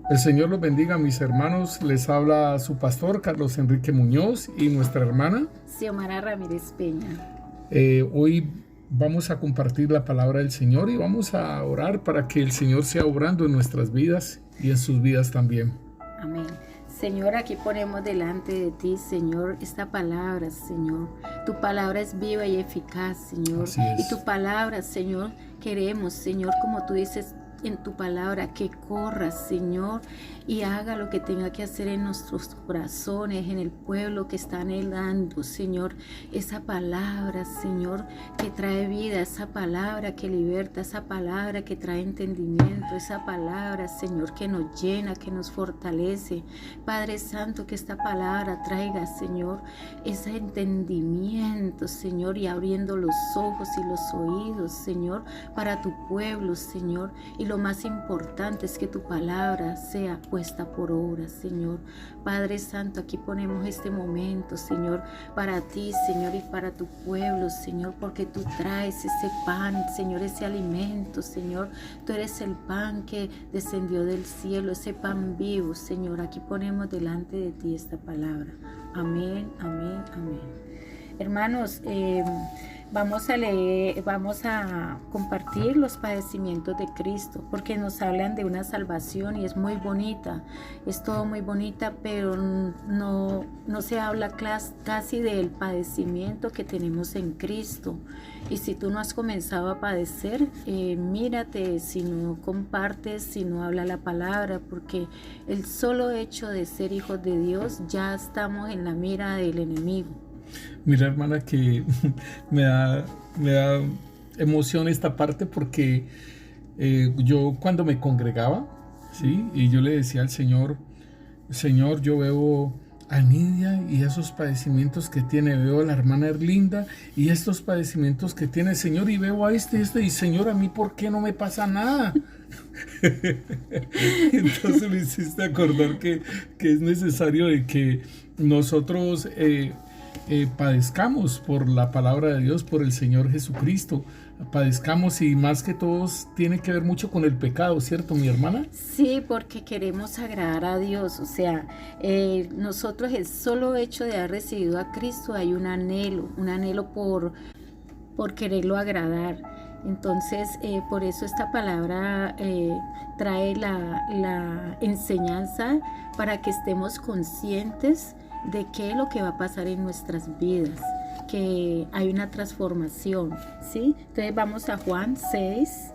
El Señor los bendiga, mis hermanos. Les habla su pastor Carlos Enrique Muñoz y nuestra hermana Xiomara Ramírez Peña. Hoy vamos a compartir la palabra del Señor y vamos a orar para que el Señor sea obrando en nuestras vidas y en sus vidas también. Amén. Señor, aquí ponemos delante de ti, Señor, esta palabra, Señor. Tu palabra es viva y eficaz, Señor. Así es. Y tu palabra, Señor, queremos, Señor, como tú dices en tu palabra, que corra, Señor, y haga lo que tenga que hacer en nuestros corazones, en el pueblo que está anhelando, Señor, esa palabra, Señor, que trae vida, esa palabra que liberta, esa palabra que trae entendimiento, esa palabra, Señor, que nos llena, que nos fortalece. Padre Santo, que esta palabra traiga, Señor, ese entendimiento, Señor, y abriendo los ojos y los oídos, Señor, para tu pueblo, Señor. Y lo más importante es que tu palabra sea puesta por obra, Señor. Padre Santo, aquí ponemos este momento, Señor, para ti, Señor, y para tu pueblo, Señor, porque tú traes ese pan, Señor, ese alimento, Señor. Tú eres el pan que descendió del cielo, ese pan vivo, Señor. Aquí ponemos delante de ti esta palabra. Amén, amén, amén. Hermanos, vamos a leer, vamos a compartir los padecimientos de Cristo, porque nos hablan de una salvación y es muy bonita, es todo muy bonita, pero no se habla casi del padecimiento que tenemos en Cristo. Y si tú no has comenzado a padecer, mírate si no compartes, si no habla la palabra, porque el solo hecho de ser hijos de Dios ya estamos en la mira del enemigo. Mira, hermana, que me da emoción esta parte porque yo cuando me congregaba, ¿sí? Y yo le decía al Señor, Señor, yo veo a Nidia y esos padecimientos que tiene, veo a la hermana Erlinda y estos padecimientos que tiene, Señor, y veo a y Señor, a mí, ¿por qué no me pasa nada? Entonces me hiciste acordar que es necesario de que nosotros padezcamos por la palabra de Dios, por el Señor Jesucristo, padezcamos, y más que todos tiene que ver mucho con el pecado, ¿cierto, mi hermana? Sí, porque queremos agradar a Dios, o sea, nosotros el solo hecho de haber recibido a Cristo hay un anhelo por quererlo agradar. Entonces, por eso esta palabra trae la enseñanza para que estemos conscientes de qué es lo que va a pasar en nuestras vidas, que hay una transformación, ¿sí? Entonces vamos a Juan 6,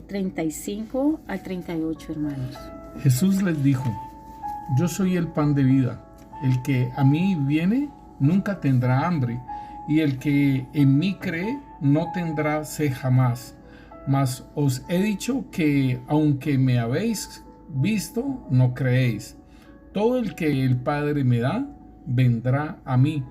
35 al 38, hermanos. Jesús les dijo: yo soy el pan de vida, el que a mí viene nunca tendrá hambre, y el que en mí cree no tendrá sed jamás. Mas os he dicho que aunque me habéis visto, no creéis. Todo el que el Padre me da, vendrá a mí,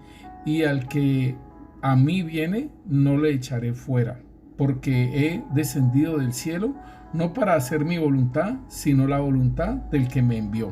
y al que a mí viene, no le echaré fuera, porque he descendido del cielo, no para hacer mi voluntad, sino la voluntad del que me envió.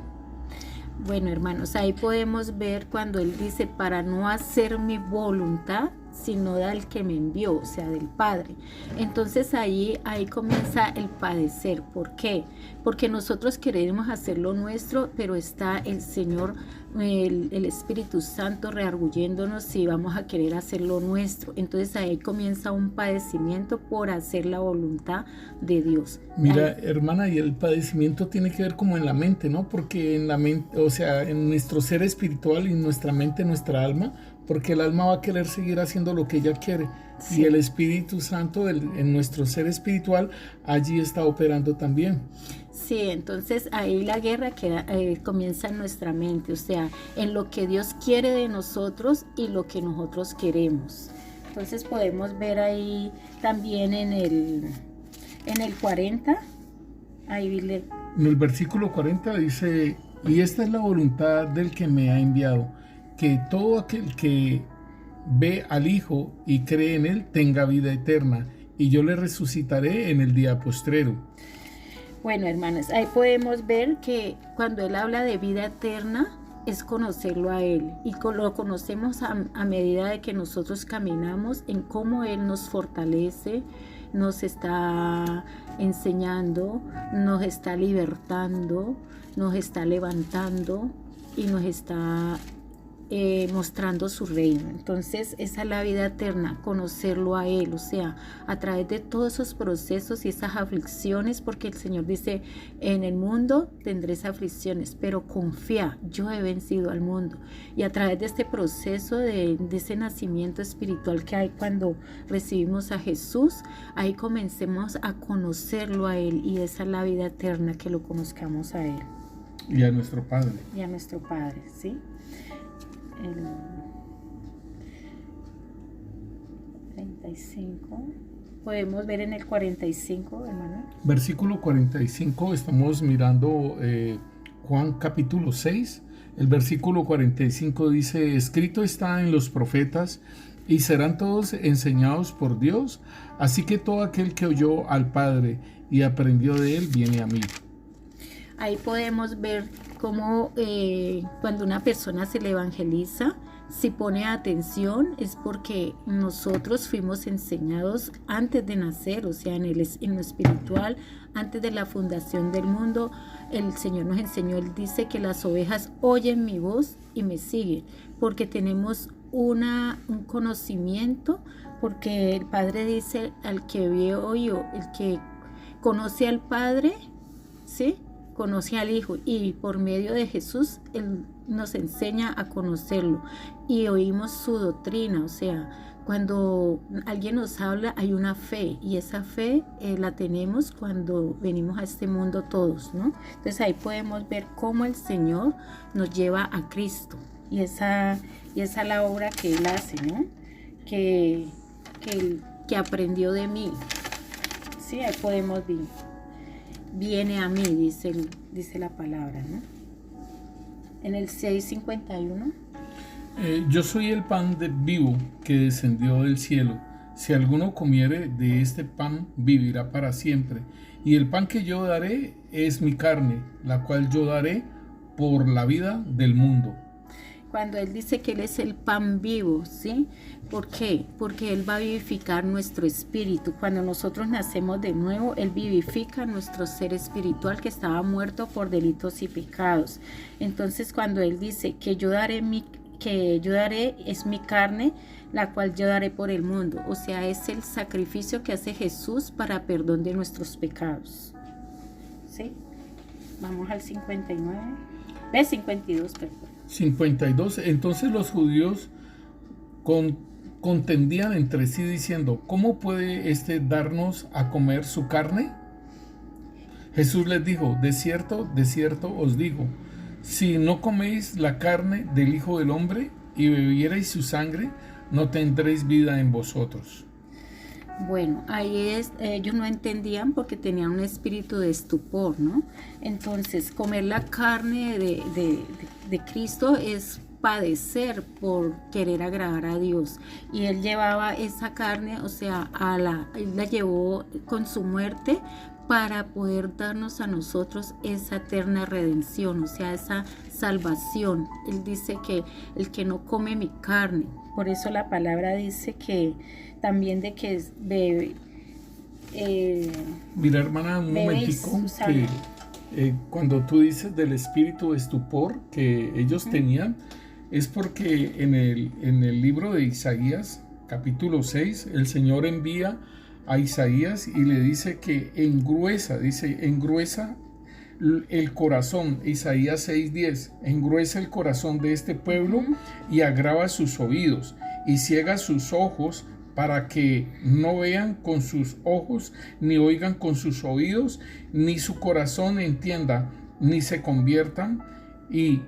Bueno, hermanos, ahí podemos ver cuando él dice, para no hacer mi voluntad, sino del que me envió, o sea, del Padre. Entonces ahí comienza el padecer. ¿Por qué? Porque nosotros queremos hacer lo nuestro, pero está el Señor, el Espíritu Santo rearguyéndonos si vamos a querer hacer lo nuestro. Entonces ahí comienza un padecimiento por hacer la voluntad de Dios. Mira, hermana, y el padecimiento tiene que ver como en la mente, ¿no? Porque en la mente, o sea, en nuestro ser espiritual y nuestra mente, nuestra alma, porque el alma va a querer seguir haciendo lo que ella quiere. Sí. Y el Espíritu Santo en nuestro ser espiritual allí está operando también. Sí, entonces ahí la guerra comienza en nuestra mente, o sea, en lo que Dios quiere de nosotros y lo que nosotros queremos. Entonces podemos ver ahí también en el 40, ahí en el versículo 40 dice: y esta es la voluntad del que me ha enviado, que todo aquel que ve al Hijo y cree en él tenga vida eterna, y yo le resucitaré en el día postrero. Bueno, hermanos, ahí podemos ver que cuando él habla de vida eterna es conocerlo a él, y lo conocemos a medida de que nosotros caminamos en cómo él nos fortalece, nos está enseñando, nos está libertando, nos está levantando y nos está mostrando su reino. Entonces esa es la vida eterna, conocerlo a Él, o sea, a través de todos esos procesos y esas aflicciones, porque el Señor dice, en el mundo tendréis aflicciones, pero confía, yo he vencido al mundo. Y a través de este proceso de ese nacimiento espiritual que hay cuando recibimos a Jesús, ahí comencemos a conocerlo a Él, y esa es la vida eterna, que lo conozcamos a Él. Y a nuestro Padre. Y a nuestro Padre, ¿sí? El 35. Podemos ver en el 45, hermano. Versículo 45, estamos mirando Juan capítulo 6. El versículo 45 dice, escrito está en los profetas, y serán todos enseñados por Dios, así que todo aquel que oyó al Padre y aprendió de él, viene a mí. Ahí podemos ver cómo cuando una persona se le evangeliza, si pone atención es porque nosotros fuimos enseñados antes de nacer, o sea, en lo espiritual, antes de la fundación del mundo. El Señor nos enseñó, Él dice que las ovejas oyen mi voz y me siguen, porque tenemos un conocimiento, porque el Padre dice, al que vio oído, el que conoce al Padre, ¿sí?, conoce al Hijo, y por medio de Jesús Él nos enseña a conocerlo y oímos su doctrina. O sea, cuando alguien nos habla hay una fe, y esa fe la tenemos cuando venimos a este mundo todos, ¿no? Entonces ahí podemos ver cómo el Señor nos lleva a Cristo, y esa es la obra que Él hace, ¿no? Que aprendió de mí. Sí, ahí podemos ver. Viene a mí, dice la palabra, ¿no? En el 6:51. Yo soy el pan vivo que descendió del cielo. Si alguno comiere de este pan, vivirá para siempre. Y el pan que yo daré es mi carne, la cual yo daré por la vida del mundo. Cuando Él dice que Él es el pan vivo, ¿sí? ¿Por qué? Porque Él va a vivificar nuestro espíritu. Cuando nosotros nacemos de nuevo, Él vivifica nuestro ser espiritual que estaba muerto por delitos y pecados. Entonces, cuando Él dice que yo daré es mi carne, la cual yo daré por el mundo. O sea, es el sacrificio que hace Jesús para perdón de nuestros pecados. ¿Sí? Vamos al 59. 52, perdón. 52. Entonces los judíos contendían entre sí diciendo, ¿cómo puede darnos a comer su carne? Jesús les dijo, de cierto os digo, si no coméis la carne del Hijo del Hombre y bebierais su sangre, no tendréis vida en vosotros. Bueno, ahí ellos no entendían porque tenían un espíritu de estupor, ¿no? Entonces, comer la carne de Cristo es padecer por querer agradar a Dios. Y Él llevaba esa carne, o sea, Él la llevó con su muerte para poder darnos a nosotros esa eterna redención, o sea, esa salvación. Él dice que el que no come mi carne, por eso la palabra dice que también de que bebe. Mira, hermana, un momentico, que cuando tú dices del espíritu de estupor que ellos tenían, es porque en el libro de Isaías, capítulo 6, el Señor envía a Isaías y le dice que engruesa el corazón. Isaías 6:10, engruesa el corazón de este pueblo y agrava sus oídos y ciega sus ojos, para que no vean con sus ojos, ni oigan con sus oídos, ni su corazón entienda, ni se conviertan, y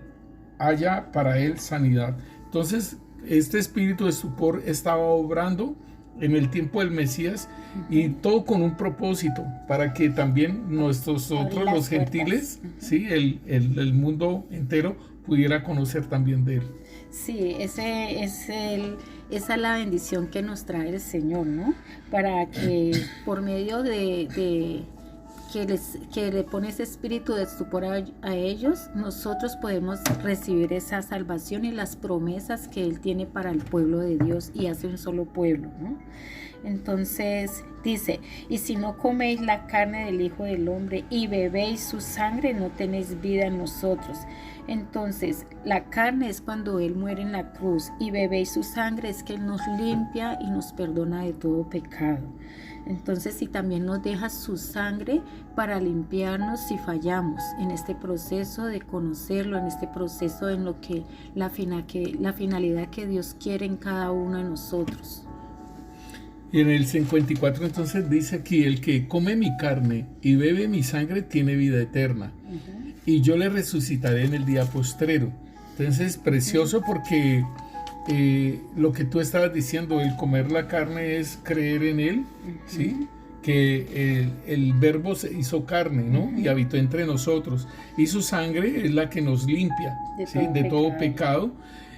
haya para él sanidad. Entonces, este espíritu de estupor estaba obrando en el tiempo del Mesías, y todo con un propósito, para que también nosotros, los gentiles, ¿sí? el mundo entero pudiera conocer también de él. Sí, esa es la bendición que nos trae el Señor, ¿no? Para que por medio de que le pone ese espíritu de estupor a ellos, nosotros podemos recibir esa salvación y las promesas que Él tiene para el pueblo de Dios y hace un solo pueblo, ¿no? Entonces dice, y si no coméis la carne del Hijo del Hombre y bebéis su sangre, no tenéis vida en nosotros. Entonces la carne es cuando Él muere en la cruz, y bebéis su sangre es que Él nos limpia y nos perdona de todo pecado. Entonces, y también nos deja su sangre para limpiarnos si fallamos en este proceso de conocerlo, en este proceso en lo que la finalidad que Dios quiere en cada uno de nosotros. Y en el 54 entonces dice aquí, el que come mi carne y bebe mi sangre tiene vida eterna, y yo le resucitaré en el día postrero. Entonces, precioso, porque lo que tú estabas diciendo, el comer la carne es creer en Él, ¿sí? Que el verbo se hizo carne, ¿no? Y habitó entre nosotros, y su sangre es la que nos limpia de todo pecado,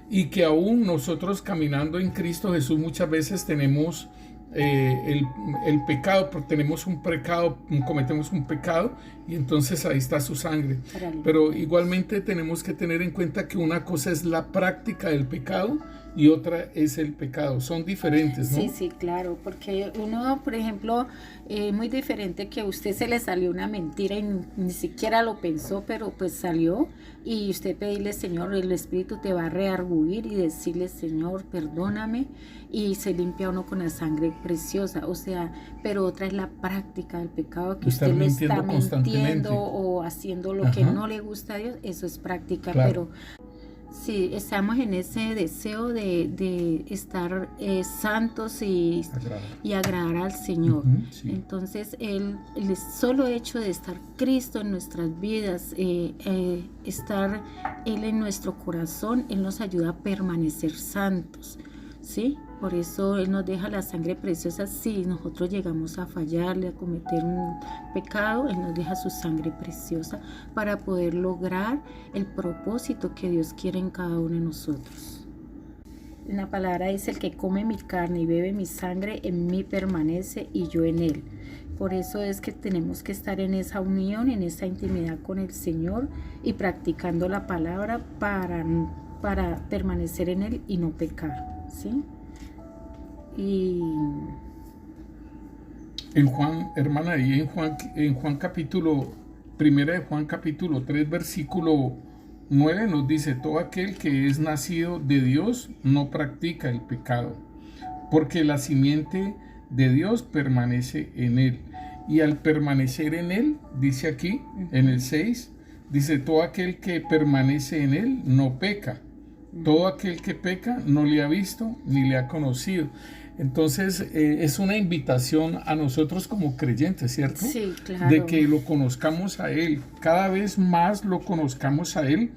y que aún nosotros caminando en Cristo Jesús muchas veces tenemos el pecado, porque tenemos un pecado, cometemos un pecado, y entonces ahí está su sangre. Pero igualmente tenemos que tener en cuenta que una cosa es la práctica del pecado y otra es el pecado. Son diferentes, ¿no? Sí, sí, claro, porque uno, por ejemplo, muy diferente que a usted se le salió una mentira y ni siquiera lo pensó, pero pues salió, y usted pedirle, Señor, el Espíritu te va a rearguir y decirle, Señor, perdóname, y se limpia uno con la sangre preciosa. O sea, pero otra es la práctica del pecado, que usted le está mintiendo o haciendo lo que no le gusta a Dios. Eso es práctica, claro. Pero sí, estamos en ese deseo de estar santos y agradar al Señor. Sí. Entonces, el solo hecho de estar Cristo en nuestras vidas, estar Él en nuestro corazón, Él nos ayuda a permanecer santos, ¿sí? Por eso Él nos deja la sangre preciosa. Si nosotros llegamos a fallarle, a cometer un pecado, Él nos deja su sangre preciosa para poder lograr el propósito que Dios quiere en cada uno de nosotros. En la palabra dice, el que come mi carne y bebe mi sangre, en mí permanece y yo en él. Por eso es que tenemos que estar en esa unión, en esa intimidad con el Señor, y practicando la palabra para permanecer en él y no pecar, ¿sí? Y en Juan, hermana, y en Juan capítulo, primera de Juan capítulo 3, versículo 9 nos dice, todo aquel que es nacido de Dios no practica el pecado, porque la simiente de Dios permanece en él. Y al permanecer en él, dice aquí, en el 6, dice, todo aquel que permanece en él no peca. Todo aquel que peca no le ha visto ni le ha conocido. Entonces es una invitación a nosotros como creyentes, ¿cierto? Sí, claro. De que lo conozcamos a Él, cada vez más lo conozcamos a Él,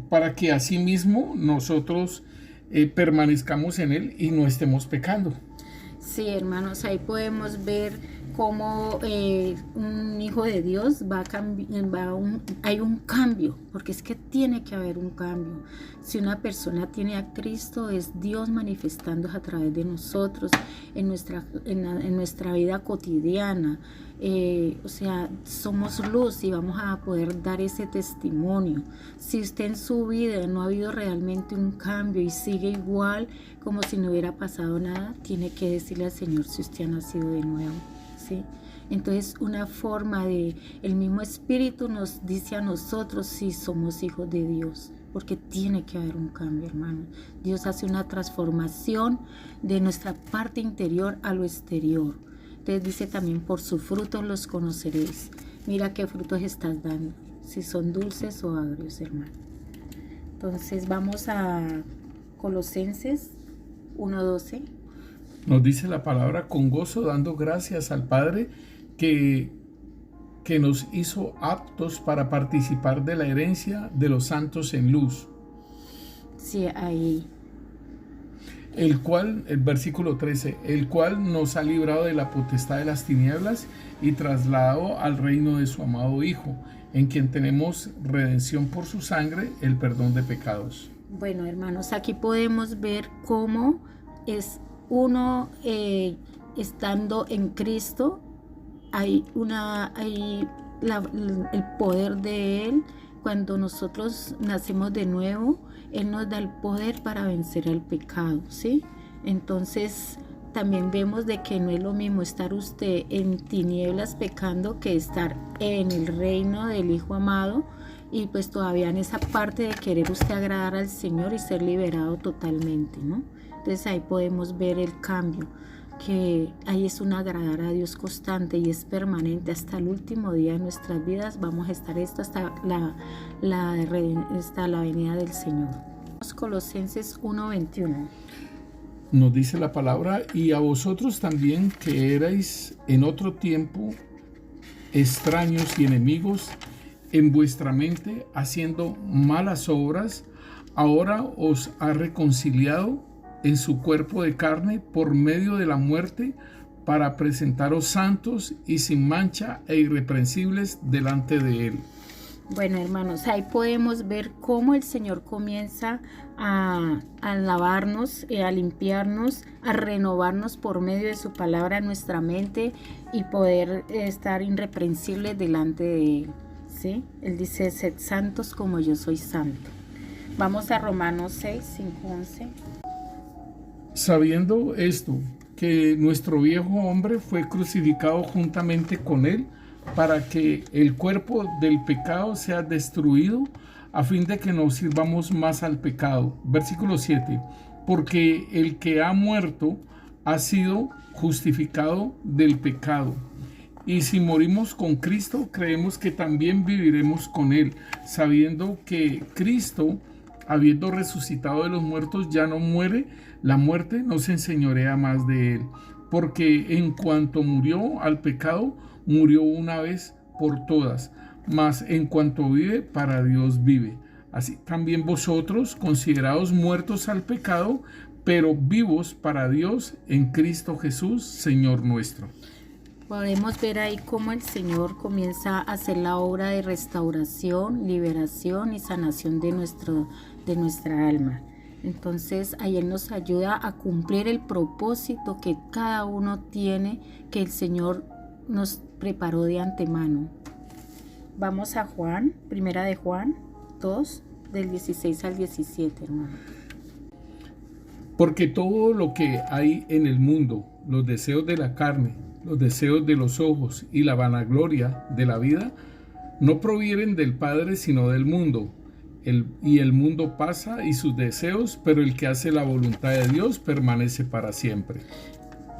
para que así mismo nosotros permanezcamos en Él y no estemos pecando. Sí, hermanos, ahí podemos ver cómo un hijo de Dios hay un cambio, porque es que tiene que haber un cambio. Si una persona tiene a Cristo, es Dios manifestándose a través de nosotros en nuestra vida cotidiana. O sea, somos luz y vamos a poder dar ese testimonio. Si usted en su vida no ha habido realmente un cambio y sigue igual como si no hubiera pasado nada, tiene que decirle al Señor si usted ha nacido de nuevo, ¿sí? Entonces, una forma de el mismo Espíritu nos dice a nosotros si somos hijos de Dios, porque tiene que haber un cambio, hermano. Dios hace una transformación de nuestra parte interior a lo exterior. Entonces dice también, por sus frutos los conoceréis. Mira qué frutos estás dando, si son dulces o agrios, hermano. Entonces vamos a Colosenses 1:12. Nos dice la palabra, con gozo dando gracias al Padre que nos hizo aptos para participar de la herencia de los santos en luz. Sí, ahí. El cual, el versículo 13, el cual nos ha librado de la potestad de las tinieblas y trasladado al reino de su amado Hijo, en quien tenemos redención por su sangre, el perdón de pecados. Bueno, hermanos, aquí podemos ver cómo es uno estando en Cristo, el poder de Él. Cuando nosotros nacemos de nuevo, Él nos da el poder para vencer al pecado, ¿sí? Entonces también vemos de que no es lo mismo estar usted en tinieblas pecando que estar en el reino del Hijo amado, y pues todavía en esa parte de querer usted agradar al Señor y ser liberado totalmente, ¿no? Entonces ahí podemos ver el cambio, que ahí es un agradar a Dios constante y es permanente hasta el último día de nuestras vidas. Vamos a estar esto hasta la venida del Señor. Colosenses 1:21. Nos dice la palabra: y a vosotros también, que erais en otro tiempo extraños y enemigos en vuestra mente, haciendo malas obras, ahora os ha reconciliado en su cuerpo de carne por medio de la muerte, para presentaros santos y sin mancha e irreprensibles delante de Él. Bueno, hermanos, ahí podemos ver cómo el Señor comienza a lavarnos, a limpiarnos, a renovarnos por medio de su palabra en nuestra mente y poder estar irreprensibles delante de Él, ¿sí? Él dice: sed santos como yo soy santo. Vamos a Romanos 6:5-11. Sabiendo esto, que nuestro viejo hombre fue crucificado juntamente con Él, para que el cuerpo del pecado sea destruido, a fin de que no sirvamos más al pecado. Versículo 7. Porque el que ha muerto ha sido justificado del pecado. Y si morimos con Cristo, creemos que también viviremos con Él, sabiendo que Cristo, habiendo resucitado de los muertos, ya no muere. La muerte no se enseñorea más de Él. Porque en cuanto murió al pecado, murió una vez por todas, mas en cuanto vive, para Dios vive. Así también vosotros, considerados muertos al pecado, pero vivos para Dios en Cristo Jesús, Señor nuestro. Podemos ver ahí cómo el Señor comienza a hacer la obra de restauración, liberación y sanación de nuestra alma. Entonces ahí Él nos ayuda a cumplir el propósito que cada uno tiene, que el Señor nos preparó de antemano. Vamos a Juan, primera de Juan 2, del 16 al 17, hermano. Porque todo lo que hay en el mundo, los deseos de la carne, los deseos de los ojos y la vanagloria de la vida, no provienen del Padre, sino del mundo. El mundo pasa y sus deseos, pero el que hace la voluntad de Dios permanece para siempre.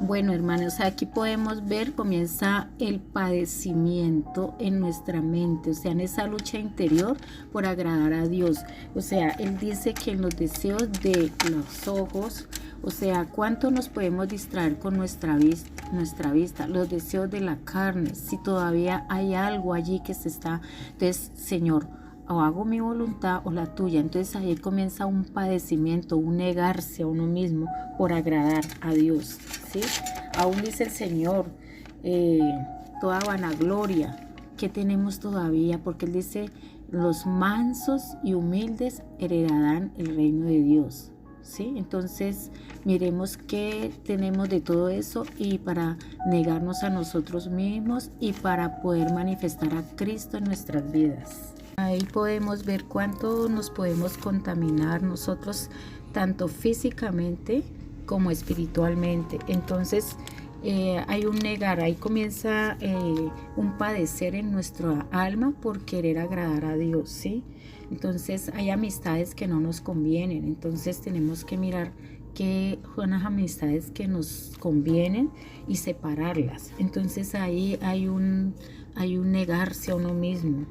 Bueno, hermanos, aquí podemos ver, comienza el padecimiento en nuestra mente, o sea, en esa lucha interior por agradar a Dios. O sea, Él dice que en los deseos de los ojos, o sea, ¿cuánto nos podemos distraer con nuestra vista? Los deseos de la carne, si todavía hay algo allí que se está... Entonces, Señor, o hago mi voluntad o la tuya. Entonces ahí comienza un padecimiento, un negarse a uno mismo por agradar a Dios, ¿sí? Aún dice el Señor, toda vanagloria que tenemos todavía, porque Él dice: los mansos y humildes heredarán el reino de Dios, ¿sí? Entonces miremos qué tenemos de todo eso, y para negarnos a nosotros mismos y para poder manifestar a Cristo en nuestras vidas. Ahí podemos ver cuánto nos podemos contaminar nosotros, tanto físicamente como espiritualmente. Entonces hay un negar, ahí comienza un padecer en nuestra alma por querer agradar a Dios, ¿sí? Entonces hay amistades que no nos convienen, entonces tenemos que mirar qué son las amistades que nos convienen y separarlas. Entonces ahí hay un negarse a uno mismo.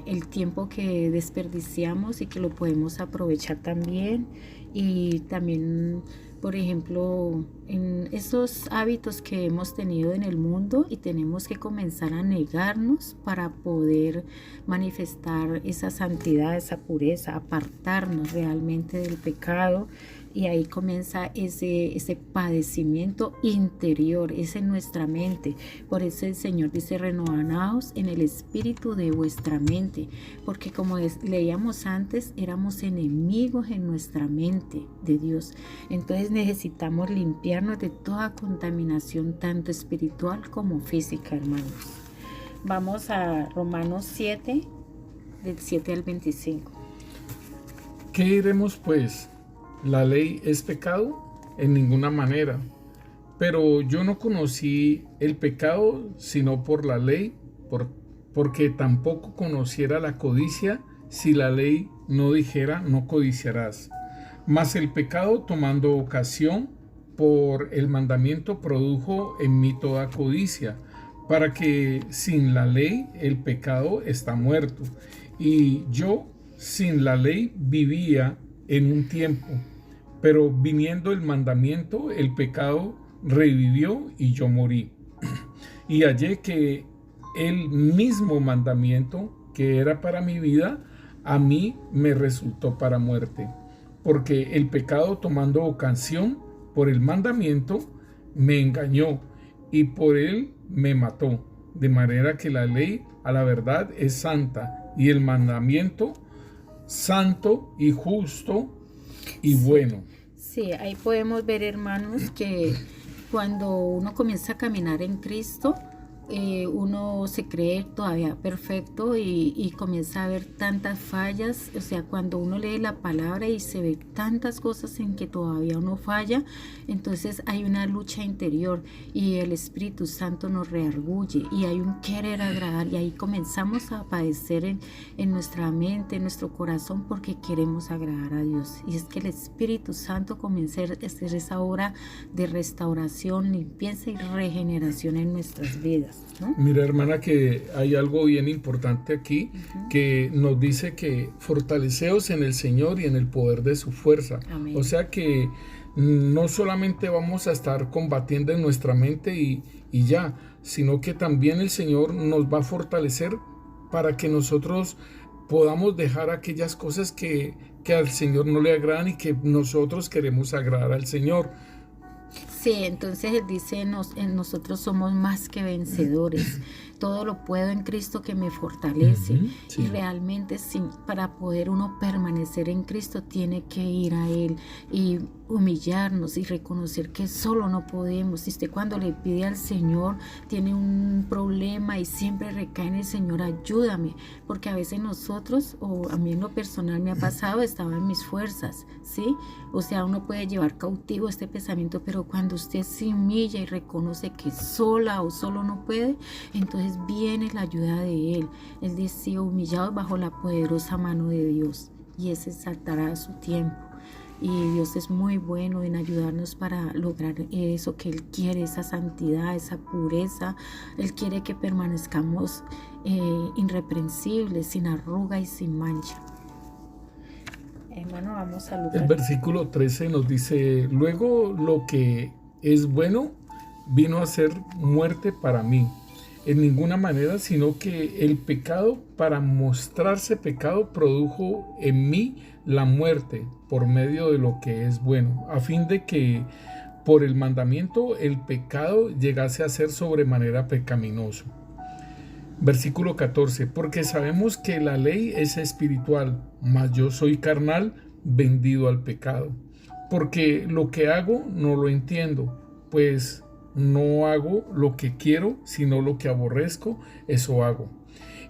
El tiempo que desperdiciamos y que lo podemos aprovechar también, y también, por ejemplo, en esos hábitos que hemos tenido en el mundo, y tenemos que comenzar a negarnos para poder manifestar esa santidad, esa pureza, apartarnos realmente del pecado Y ahí comienza ese padecimiento interior, es en nuestra mente. Por eso el Señor dice, renovaos en el espíritu de vuestra mente, porque como leíamos antes, éramos enemigos en nuestra mente de Dios. Entonces necesitamos limpiarnos de toda contaminación, tanto espiritual como física, hermanos. Vamos a Romanos 7, del 7 al 25. ¿Qué diremos pues? ¿La ley es pecado? En ninguna manera. Pero yo no conocí el pecado sino por la ley, porque tampoco conociera la codicia si la ley no dijera no codiciarás. Mas el pecado, tomando ocasión por el mandamiento, produjo en mí toda codicia, para que sin la ley el pecado está muerto. Y yo sin la ley vivía en un tiempo, pero viniendo el mandamiento, el pecado revivió y yo morí. Y hallé que el mismo mandamiento que era para mi vida, a mí me resultó para muerte. Porque el pecado, tomando ocasión por el mandamiento, me engañó y por él me mató. De manera que la ley a la verdad es santa y el mandamiento santo y justo y bueno. Sí, ahí podemos ver, hermanos, que cuando uno comienza a caminar en Cristo, uno se cree todavía perfecto y comienza a ver tantas fallas. O sea, cuando uno lee la palabra y se ve tantas cosas en que todavía uno falla, entonces hay una lucha interior y el Espíritu Santo nos reargulle y hay un querer agradar, y ahí comenzamos a padecer en nuestra mente, en nuestro corazón, porque queremos agradar a Dios. Y es que el Espíritu Santo comienza a hacer esa obra de restauración, limpieza y regeneración en nuestras vidas, ¿no? Mira, hermana, que hay algo bien importante aquí, que nos dice que fortaleceos en el Señor y en el poder de su fuerza. Amén. O sea que no solamente vamos a estar combatiendo en nuestra mente y ya, sino que también el Señor nos va a fortalecer para que nosotros podamos dejar aquellas cosas que al Señor no le agradan y que nosotros queremos agradar al Señor. Sí, entonces Él dice, en nosotros somos más que vencedores. Todo lo puedo en Cristo que me fortalece. Sí. Y realmente para poder uno permanecer en Cristo tiene que ir a Él y humillarnos y reconocer que solo no podemos. Y usted cuando le pide al Señor tiene un problema y siempre recae en el Señor, ayúdame. Porque a veces nosotros, o a mí en lo personal me ha pasado, estaba en mis fuerzas, ¿sí? O sea, uno puede llevar cautivo este pensamiento, pero cuando usted se humilla y reconoce que sola o solo no puede, entonces viene la ayuda de Él. Él decía, humillados bajo la poderosa mano de Dios, y Él se exaltará a su tiempo. Y Dios es muy bueno en ayudarnos para lograr eso que Él quiere, esa santidad, esa pureza. Él quiere que permanezcamos irreprensibles, sin arruga y sin mancha. Hermano, vamos a Lucas. El versículo 13 nos dice, luego lo que es bueno vino a ser muerte para mí. En ninguna manera, sino que el pecado, para mostrarse pecado, produjo en mí la muerte por medio de lo que es bueno, a fin de que por el mandamiento el pecado llegase a ser sobremanera pecaminoso. Versículo 14, porque sabemos que la ley es espiritual, mas yo soy carnal, vendido al pecado. Porque lo que hago no lo entiendo, pues no hago lo que quiero, sino lo que aborrezco, eso hago.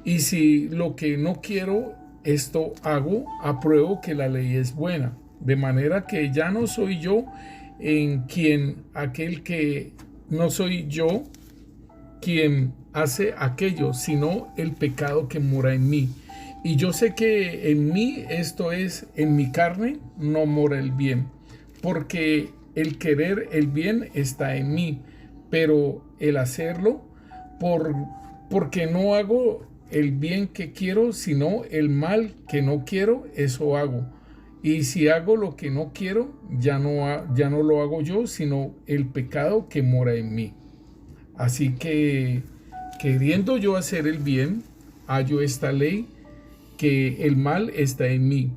Y si lo que no quiero, esto hago, apruebo que la ley es buena. De manera que ya no soy yo no soy yo quien hace aquello, sino el pecado que mora en mí. Y yo sé que en mí, esto es, en mi carne, no mora el bien, porque el querer el bien está en mí, pero el hacerlo, porque no hago el bien que quiero, sino el mal que no quiero, eso hago. Y si hago lo que no quiero, ya no lo hago yo, sino el pecado que mora en mí. Así que, queriendo yo hacer el bien, hallo esta ley, que el mal está en mí,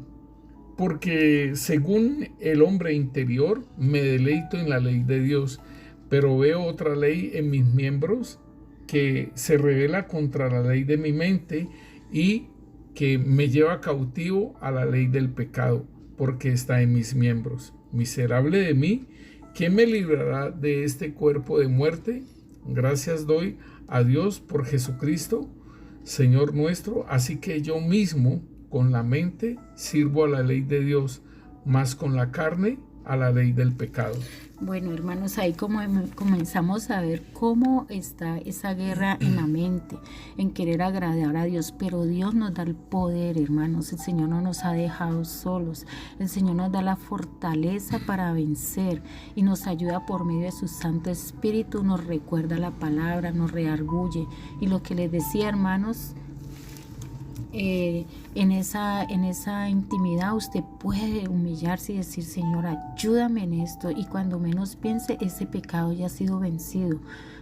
porque según el hombre interior me deleito en la ley de Dios, pero veo otra ley en mis miembros que se revela contra la ley de mi mente y que me lleva cautivo a la ley del pecado, porque está en mis miembros. Miserable de mí, ¿quién me librará de este cuerpo de muerte? Gracias doy a Dios por Jesucristo, Señor nuestro. Así que yo mismo con la mente sirvo a la ley de Dios, mas con la carne a la ley del pecado. Bueno, hermanos, ahí comenzamos a ver cómo está esa guerra en la mente, en querer agradar a Dios, pero Dios nos da el poder, hermanos. El Señor no nos ha dejado solos. El Señor nos da la fortaleza para vencer y nos ayuda por medio de su Santo Espíritu, nos recuerda la palabra, nos reargulle. Y lo que les decía, hermanos, en esa intimidad usted puede humillarse y decir: Señor, ayúdame en esto, y cuando menos piense, ese pecado ya ha sido vencido.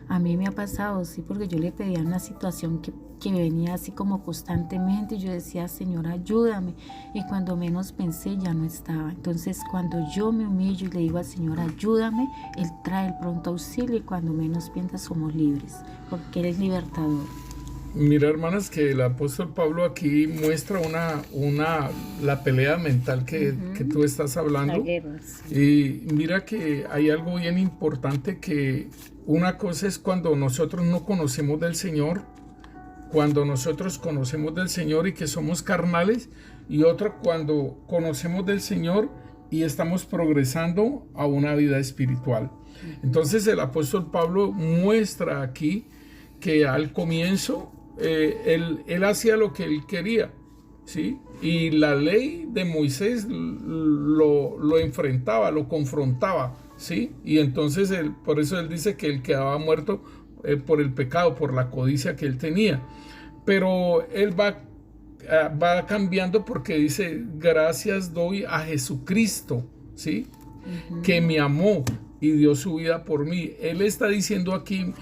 A mí me ha pasado, sí, porque yo le pedía una situación que venía así como constantemente, y yo decía: Señor, ayúdame, y cuando menos pensé ya no estaba. Entonces, cuando yo me humillo y le digo al Señor: ayúdame, Él trae el pronto auxilio, y cuando menos piensa somos libres, porque Él es libertador. Mira, hermanas, que el apóstol Pablo aquí muestra la pelea mental que tú estás hablando. La guerra, sí. Y mira que hay algo bien importante, que una cosa es cuando nosotros no conocemos del Señor, cuando nosotros conocemos del Señor y que somos carnales, y otra cuando conocemos del Señor y estamos progresando a una vida espiritual. Entonces el apóstol Pablo muestra aquí que al comienzo él hacía lo que él quería, ¿sí? Y la ley de Moisés lo enfrentaba, lo confrontaba, ¿sí? Y entonces por eso él dice que él quedaba muerto por el pecado, por la codicia que él tenía. Pero él va cambiando, porque dice: gracias doy a Jesucristo, ¿sí? Que me amó y dio su vida por mí. Él está diciendo aquí: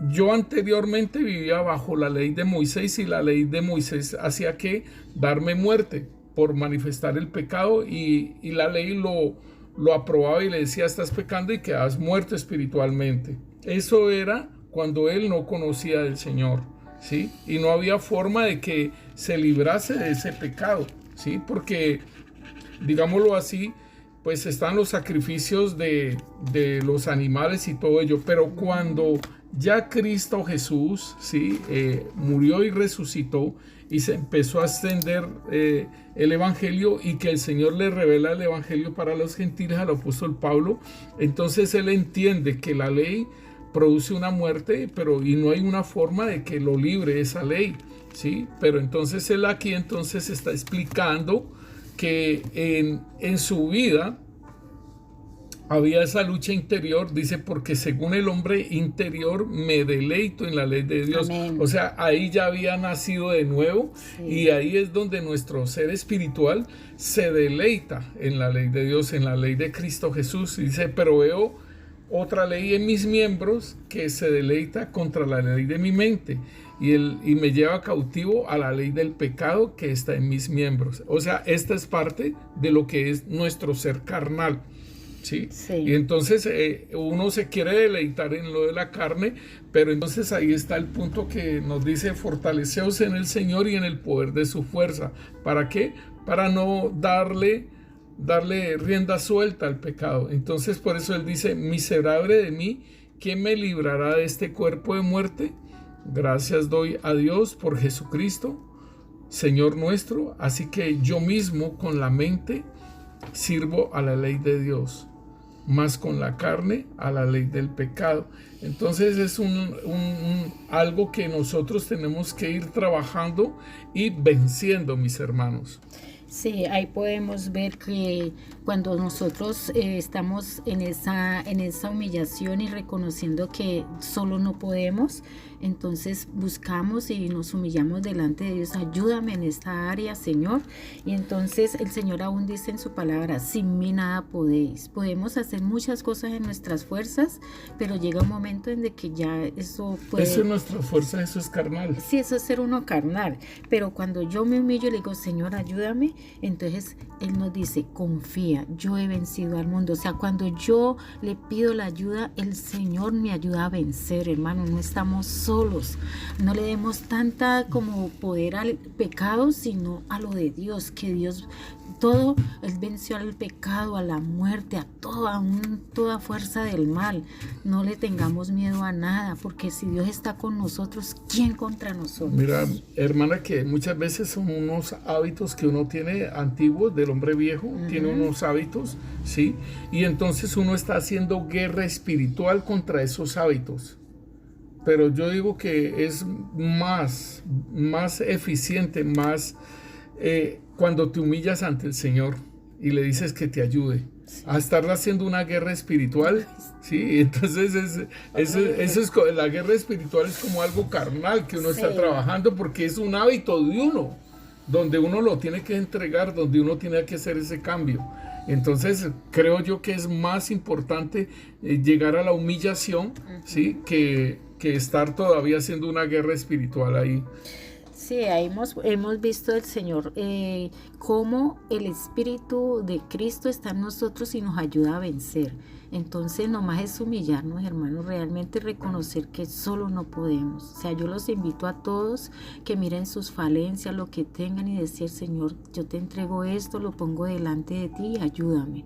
yo anteriormente vivía bajo la ley de Moisés, y la ley de Moisés hacía que darme muerte por manifestar el pecado, y la ley lo aprobaba y le decía: estás pecando y quedas muerto espiritualmente. Eso era cuando él no conocía del Señor, ¿sí? Y no había forma de que se librase de ese pecado, ¿sí? Porque, digámoslo así, pues están los sacrificios de los animales y todo ello, pero cuando ya Cristo Jesús, ¿sí? Murió y resucitó, y se empezó a extender el evangelio, y que el Señor le revela el evangelio para los gentiles al apóstol Pablo, entonces él entiende que la ley produce una muerte, y no hay una forma de que lo libre esa ley, ¿sí? Pero entonces él aquí está explicando que en su vida había esa lucha interior, dice: porque según el hombre interior me deleito en la ley de Dios. Amén. O sea, ahí ya había nacido de nuevo, sí. Y ahí es donde nuestro ser espiritual se deleita en la ley de Dios, en la ley de Cristo Jesús. Y dice: pero veo otra ley en mis miembros que se deleita contra la ley de mi mente, y me lleva cautivo a la ley del pecado que está en mis miembros. O sea, esta es parte de lo que es nuestro ser carnal, ¿sí? Sí. Y entonces uno se quiere deleitar en lo de la carne, pero entonces ahí está el punto que nos dice: fortaleceos en el Señor y en el poder de su fuerza. ¿Para qué? Para no darle rienda suelta al pecado. Entonces por eso él dice: miserable de mí, ¿quién me librará de este cuerpo de muerte? Gracias doy a Dios por Jesucristo, Señor nuestro. Así que yo mismo con la mente sirvo a la ley de Dios, más con la carne a la ley del pecado. Entonces es algo que nosotros tenemos que ir trabajando y venciendo, mis hermanos. Sí, ahí podemos ver que cuando nosotros estamos en esa humillación y reconociendo que solo no podemos, Entonces buscamos y nos humillamos delante de Dios. Ayúdame en esta área, Señor. Y entonces el Señor aún dice en su palabra, sin mí nada podéis. Podemos hacer muchas cosas en nuestras fuerzas, pero llega un momento en de que ya eso puede... Eso es nuestra fuerza, eso es carnal. Sí, eso es ser uno carnal. Pero cuando yo me humillo y le digo, Señor, ayúdame, entonces Él nos dice, confía, yo he vencido al mundo. O sea, cuando yo le pido la ayuda, el Señor me ayuda a vencer, hermano. No estamos solos. No le demos tanta como poder al pecado, sino a lo de Dios, que Dios... Todo, Él venció al pecado, a la muerte, a toda fuerza del mal. No le tengamos miedo a nada, porque si Dios está con nosotros, ¿quién contra nosotros? Mira, hermana, que muchas veces son unos hábitos que uno tiene antiguos del hombre viejo, tiene unos hábitos, ¿sí? Y entonces uno está haciendo guerra espiritual contra esos hábitos. Pero yo digo que es más eficiente, cuando te humillas ante el Señor y le dices que te ayude a estar haciendo una guerra espiritual, ¿sí? Entonces la guerra espiritual es como algo carnal que uno está trabajando, porque es un hábito de uno, donde uno lo tiene que entregar, donde uno tiene que hacer ese cambio. Entonces creo yo que es más importante llegar a la humillación, ¿sí? que estar todavía haciendo una guerra espiritual ahí. Sí, hemos visto el Señor cómo el Espíritu de Cristo está en nosotros y nos ayuda a vencer. Entonces nomás es humillarnos, hermanos, realmente reconocer que solo no podemos. O sea, yo los invito a todos que miren sus falencias, lo que tengan, y decir, Señor, yo te entrego esto, lo pongo delante de ti y ayúdame.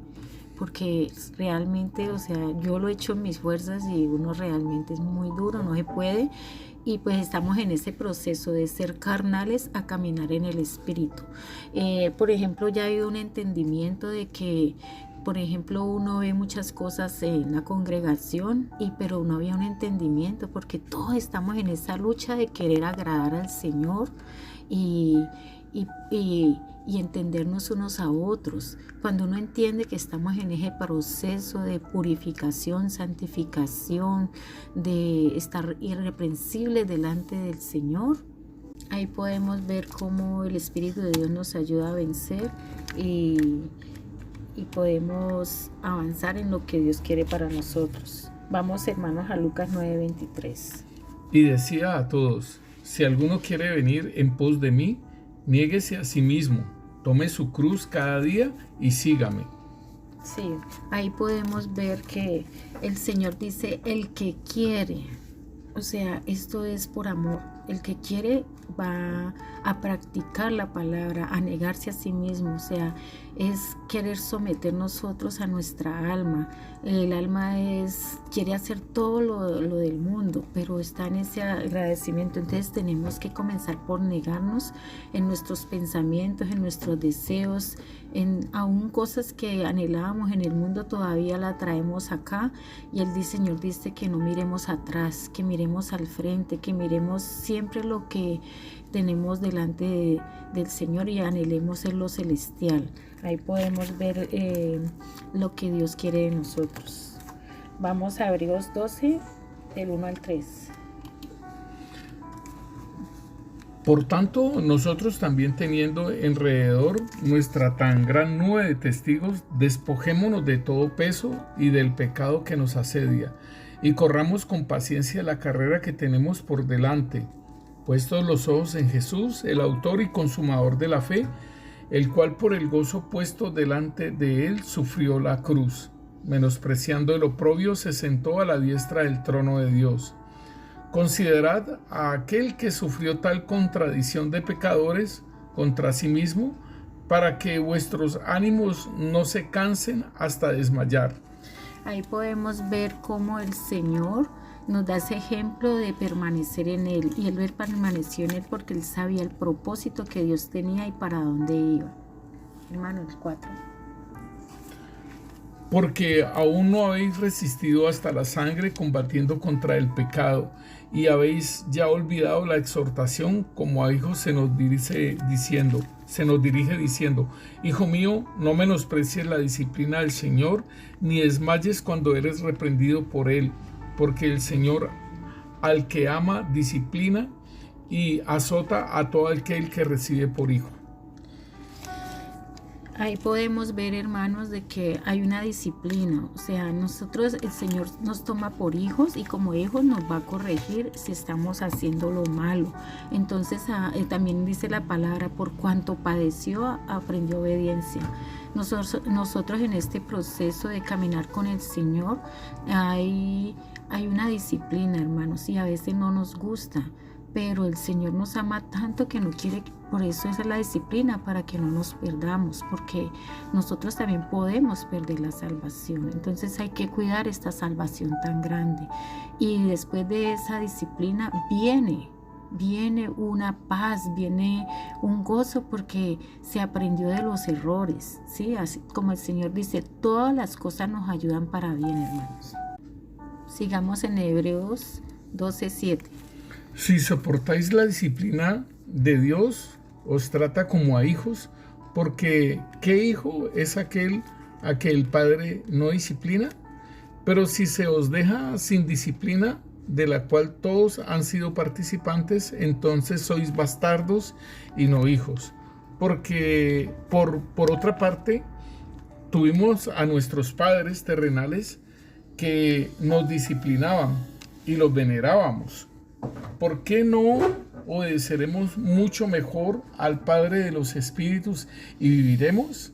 Porque realmente, o sea, yo lo he hecho en mis fuerzas y uno realmente es muy duro, no se puede. Y pues estamos en ese proceso de ser carnales a caminar en el Espíritu. Por ejemplo, ya ha habido un entendimiento de que, por ejemplo, uno ve muchas cosas en la congregación, pero no había un entendimiento, porque todos estamos en esa lucha de querer agradar al Señor y entendernos unos a otros. Cuando uno entiende que estamos en ese proceso de purificación, santificación, de estar irreprensibles delante del Señor, ahí podemos ver cómo el Espíritu de Dios nos ayuda a vencer y podemos avanzar en lo que Dios quiere para nosotros. Vamos, hermanos, a Lucas 9:23. Y decía a todos, si alguno quiere venir en pos de mí, niéguese a sí mismo, tome su cruz cada día y sígame. Sí, ahí podemos ver que el Señor dice, el que quiere, o sea, esto es por amor, el que quiere va a practicar la palabra, a negarse a sí mismo, o sea, es querer someter nosotros a nuestra alma. El alma quiere hacer todo lo del mundo, pero está en ese agradecimiento. Entonces tenemos que comenzar por negarnos en nuestros pensamientos, en nuestros deseos, en aún cosas que anhelábamos en el mundo, todavía la traemos acá. Y el Señor dice que no miremos atrás, que miremos al frente, que miremos siempre lo que tenemos delante del Señor y anhelemos en lo celestial. Ahí podemos ver lo que Dios quiere de nosotros. Vamos a Hebreos 12, del 1 al 3. Por tanto, nosotros también, teniendo alrededor nuestra tan gran nube de testigos, despojémonos de todo peso y del pecado que nos asedia, y corramos con paciencia la carrera que tenemos por delante, puestos los ojos en Jesús, el autor y consumador de la fe, el cual por el gozo puesto delante de él sufrió la cruz, menospreciando el oprobio, se sentó a la diestra del trono de Dios. Considerad a aquel que sufrió tal contradicción de pecadores contra sí mismo, para que vuestros ánimos no se cansen hasta desmayar. Ahí podemos ver cómo el Señor nos da ese ejemplo de permanecer en Él, y Él permaneció en Él porque Él sabía el propósito que Dios tenía y para dónde iba. Hermanos, 4. Porque aún no habéis resistido hasta la sangre combatiendo contra el pecado, y habéis ya olvidado la exhortación, como a hijos se nos dirige diciendo, Hijo mío, no menosprecies la disciplina del Señor, ni desmayes cuando eres reprendido por Él, porque el Señor al que ama, disciplina y azota a todo aquel que recibe por hijo. Ahí podemos ver, hermanos, de que hay una disciplina. O sea, nosotros, el Señor nos toma por hijos y como hijos nos va a corregir si estamos haciendo lo malo. Entonces, también dice la palabra, por cuanto padeció, aprendió obediencia. Nosotros en este proceso de caminar con el Señor, hay una disciplina, hermanos, y a veces no nos gusta. Pero el Señor nos ama tanto que no quiere, por eso es la disciplina, para que no nos perdamos, porque nosotros también podemos perder la salvación. Entonces hay que cuidar esta salvación tan grande. Y después de esa disciplina viene una paz, viene un gozo, porque se aprendió de los errores, ¿sí? Así como el Señor dice, todas las cosas nos ayudan para bien, hermanos. Sigamos en Hebreos 12:7. Si soportáis la disciplina de Dios, os trata como a hijos, porque ¿qué hijo es aquel a que el padre no disciplina? Pero si se os deja sin disciplina, de la cual todos han sido participantes, entonces sois bastardos y no hijos. Porque por otra parte, tuvimos a nuestros padres terrenales que nos disciplinaban y los venerábamos. ¿Por qué no obedeceremos mucho mejor al Padre de los Espíritus y viviremos?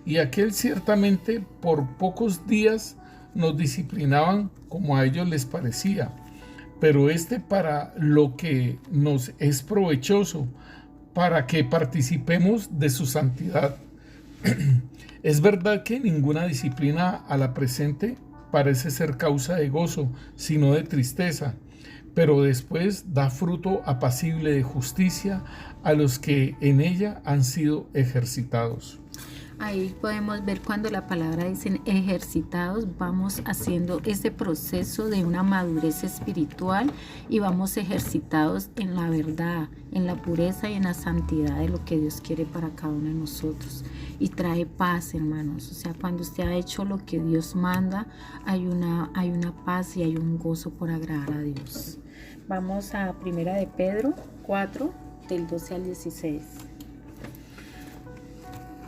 Y aquel ciertamente por pocos días nos disciplinaban como a ellos les parecía, pero para lo que nos es provechoso, para que participemos de su santidad. Es verdad que ninguna disciplina a la presente parece ser causa de gozo, sino de tristeza, pero después da fruto apacible de justicia a los que en ella han sido ejercitados. Ahí podemos ver cuando la palabra dice ejercitados, vamos haciendo ese proceso de una madurez espiritual y vamos ejercitados en la verdad, en la pureza y en la santidad de lo que Dios quiere para cada uno de nosotros. Y trae paz, hermanos. O sea, cuando usted ha hecho lo que Dios manda, hay una paz y hay un gozo por agradar a Dios. Vamos a 1 de Pedro 4, del 12 al 16.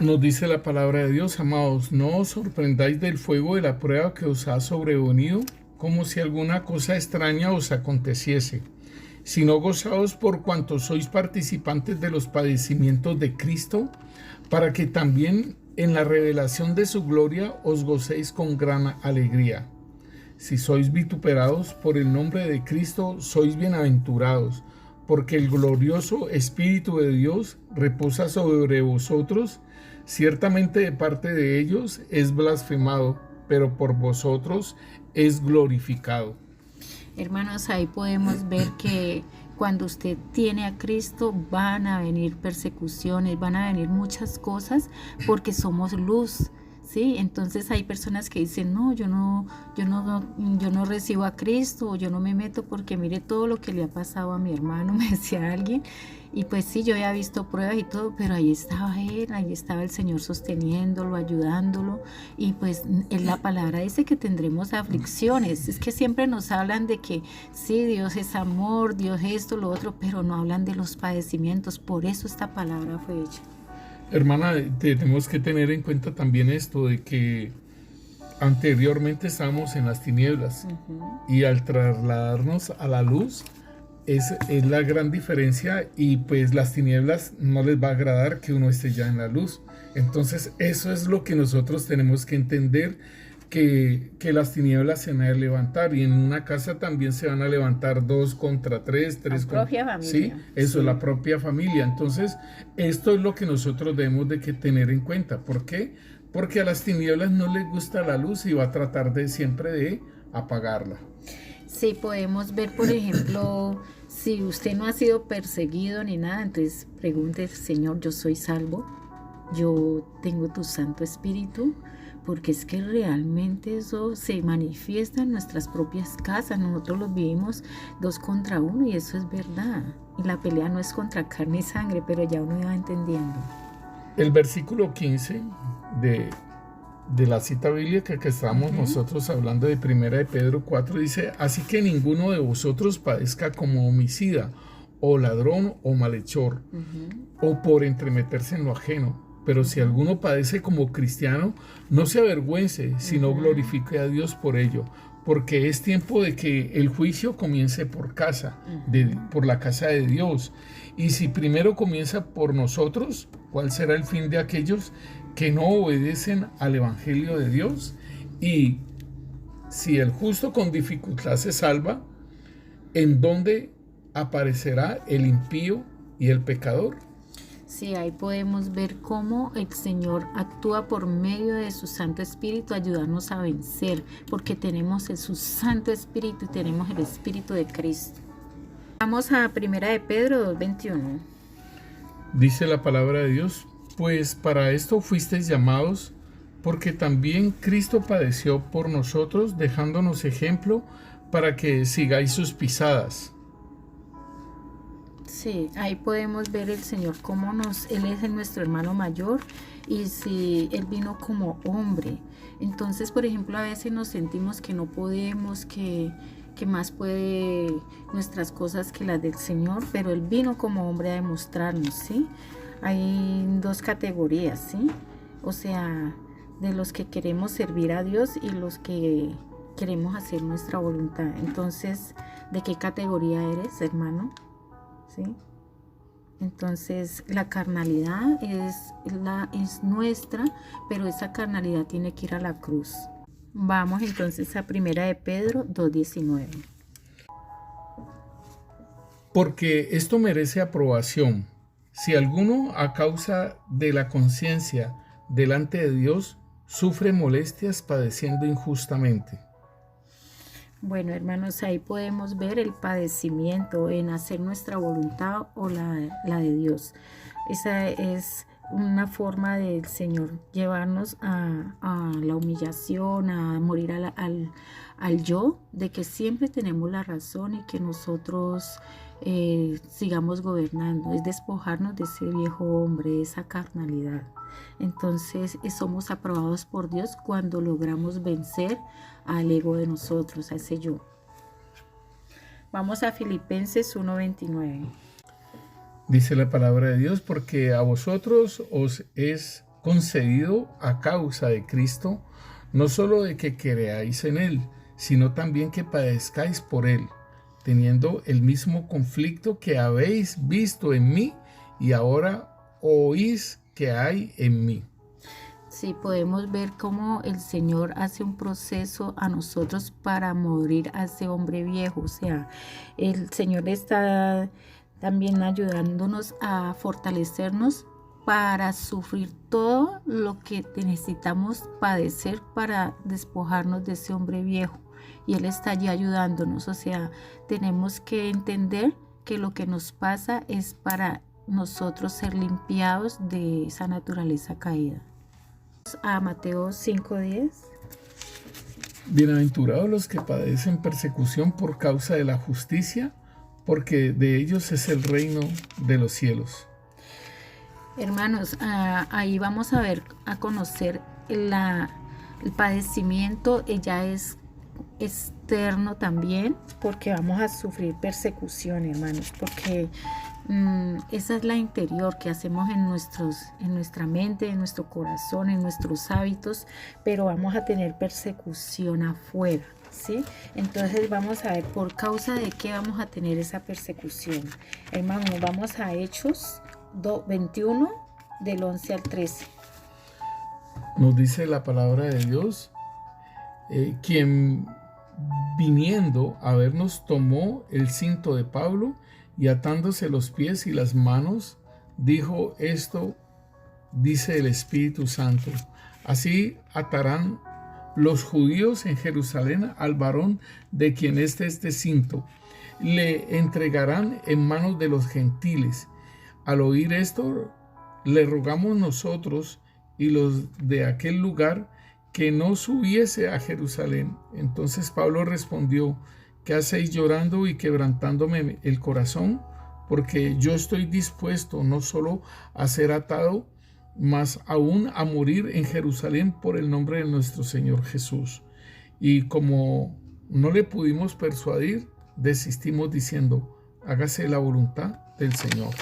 Nos dice la palabra de Dios, amados, no os sorprendáis del fuego de la prueba que os ha sobrevenido, como si alguna cosa extraña os aconteciese, sino gozaos por cuanto sois participantes de los padecimientos de Cristo, para que también en la revelación de su gloria os gocéis con gran alegría. Si sois vituperados por el nombre de Cristo, sois bienaventurados, porque el glorioso Espíritu de Dios reposa sobre vosotros. Ciertamente de parte de ellos es blasfemado, pero por vosotros es glorificado. Hermanos, ahí podemos ver que cuando usted tiene a Cristo van a venir persecuciones, van a venir muchas cosas, porque somos luz. Sí, entonces hay personas que dicen, no, yo no recibo a Cristo, o yo no me meto porque mire todo lo que le ha pasado a mi hermano, me decía alguien. Y pues sí, yo había visto pruebas y todo, pero ahí estaba él, ahí estaba el Señor sosteniéndolo, ayudándolo. Y pues en la palabra dice que tendremos aflicciones. Es que siempre nos hablan de que sí, Dios es amor, Dios esto, lo otro, pero no hablan de los padecimientos. Por eso esta palabra fue hecha. Hermana, tenemos que tener en cuenta también esto de que anteriormente estábamos en las tinieblas, y al trasladarnos a la luz es la gran diferencia, y pues las tinieblas no les va a agradar que uno esté ya en la luz. Entonces eso es lo que nosotros tenemos que entender, que las tinieblas se van a levantar, y en una casa también se van a levantar 2 contra 3, 3 contra... propia familia. Sí, eso es la propia familia. Entonces esto es lo que nosotros debemos de tener en cuenta. ¿Por qué? Porque a las tinieblas no les gusta la luz y va a tratar siempre de apagarla. Sí, podemos ver, por ejemplo, si usted no ha sido perseguido ni nada, entonces pregunte, Señor, yo soy salvo, yo tengo tu Santo Espíritu, porque es que realmente eso se manifiesta en nuestras propias casas. Nosotros lo vivimos 2 contra 1 y eso es verdad. Y la pelea no es contra carne y sangre, pero ya uno va entendiendo. El versículo 15 de de la cita bíblica que estábamos nosotros hablando de 1 de Pedro 4, dice: así que ninguno de vosotros padezca como homicida, o ladrón, o malhechor, o por entremeterse en lo ajeno. Pero si alguno padece como cristiano, no se avergüence, sino glorifique a Dios por ello, porque es tiempo de que el juicio comience por por la casa de Dios. Y si primero comienza por nosotros, ¿cuál será el fin de aquellos que no obedecen al evangelio de Dios? Y si el justo con dificultad se salva, ¿en dónde aparecerá el impío y el pecador? Sí, ahí podemos ver cómo el Señor actúa por medio de su Santo Espíritu, ayudarnos a vencer, porque tenemos su Santo Espíritu y tenemos el Espíritu de Cristo. Vamos a 1 de Pedro 2:21. Dice la palabra de Dios: pues para esto fuisteis llamados, porque también Cristo padeció por nosotros, dejándonos ejemplo para que sigáis sus pisadas. Sí, ahí podemos ver el Señor cómo Él es nuestro hermano mayor, y si Él vino como hombre. Entonces, por ejemplo, a veces nos sentimos que no podemos, que más puede nuestras cosas que las del Señor, pero Él vino como hombre a demostrarnos, ¿sí? Hay dos categorías, ¿sí? O sea, de los que queremos servir a Dios y los que queremos hacer nuestra voluntad. Entonces, ¿de qué categoría eres, hermano? ¿Sí? Entonces la carnalidad es nuestra, pero esa carnalidad tiene que ir a la cruz. Vamos entonces a 1 de Pedro 2:19. Porque esto merece aprobación. Si alguno a causa de la conciencia delante de Dios sufre molestias padeciendo injustamente. Bueno, hermanos, ahí podemos ver el padecimiento en hacer nuestra voluntad o la de Dios. Esa es una forma del Señor llevarnos a la humillación, a morir al yo, de que siempre tenemos la razón y que nosotros sigamos gobernando. Es despojarnos de ese viejo hombre, de esa carnalidad. Entonces somos aprobados por Dios cuando logramos vencer al ego de nosotros, a ese yo. Vamos a Filipenses 1:29. Dice la palabra de Dios: porque a vosotros os es concedido a causa de Cristo, no solo de que creáis en Él, sino también que padezcáis por Él, teniendo el mismo conflicto que habéis visto en mí y ahora oís que hay en mí. Sí, podemos ver cómo el Señor hace un proceso a nosotros para morir a ese hombre viejo. O sea, el Señor está también ayudándonos a fortalecernos para sufrir todo lo que necesitamos padecer para despojarnos de ese hombre viejo. Y Él está allí ayudándonos. O sea, tenemos que entender que lo que nos pasa es para nosotros ser limpiados de esa naturaleza caída. A Mateo 5:10. Bienaventurados los que padecen persecución por causa de la justicia, porque de ellos es el reino de los cielos. Hermanos, ahí vamos a conocer el padecimiento. Ya es externo también, porque vamos a sufrir persecución, hermanos, porque esa es la interior que hacemos en nuestra mente, en nuestro corazón, en nuestros hábitos, pero vamos a tener persecución afuera, ¿sí? Entonces vamos a ver por causa de qué vamos a tener esa persecución. Hermanos, vamos a Hechos 21 del 11 al 13. Nos dice la palabra de Dios: quien viniendo a vernos tomó el cinto de Pablo y atándose los pies y las manos, dijo: esto dice el Espíritu Santo, así atarán los judíos en Jerusalén al varón de quien este cinto, le entregarán en manos de los gentiles. Al oír esto, le rogamos nosotros y los de aquel lugar que no subiese a Jerusalén. Entonces Pablo respondió: ¿qué hacéis llorando y quebrantándome el corazón? Porque yo estoy dispuesto no solo a ser atado, más aún a morir en Jerusalén por el nombre de nuestro Señor Jesús. Y como no le pudimos persuadir, desistimos diciendo, hágase la voluntad del Señor.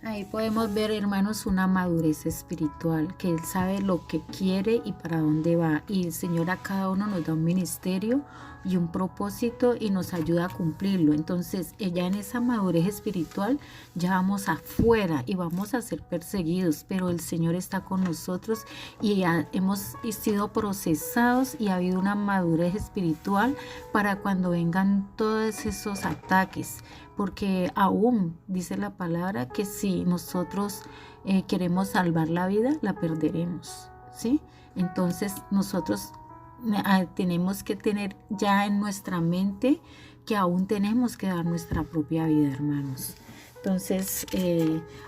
Ahí podemos ver, hermanos, una madurez espiritual, que Él sabe lo que quiere y para dónde va. Y el Señor a cada uno nos da un ministerio y un propósito y nos ayuda a cumplirlo. Entonces, ya en esa madurez espiritual, ya vamos afuera y vamos a ser perseguidos, pero el Señor está con nosotros y ya hemos sido procesados y ha habido una madurez espiritual para cuando vengan todos esos ataques. Porque aún dice la palabra que si nosotros queremos salvar la vida, la perderemos, ¿sí? Entonces nosotros tenemos que tener ya en nuestra mente que aún tenemos que dar nuestra propia vida, hermanos. Entonces,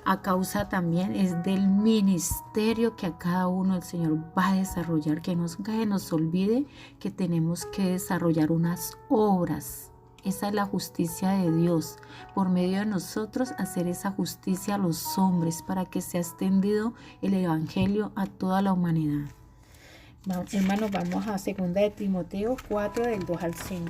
a causa también es del ministerio que a cada uno el Señor va a desarrollar, que nunca se nos olvide que tenemos que desarrollar unas obras. Esa es la justicia de Dios, por medio de nosotros hacer esa justicia a los hombres para que sea extendido el evangelio a toda la humanidad. Hermanos, vamos a 2 de Timoteo 4 del 2 al 5.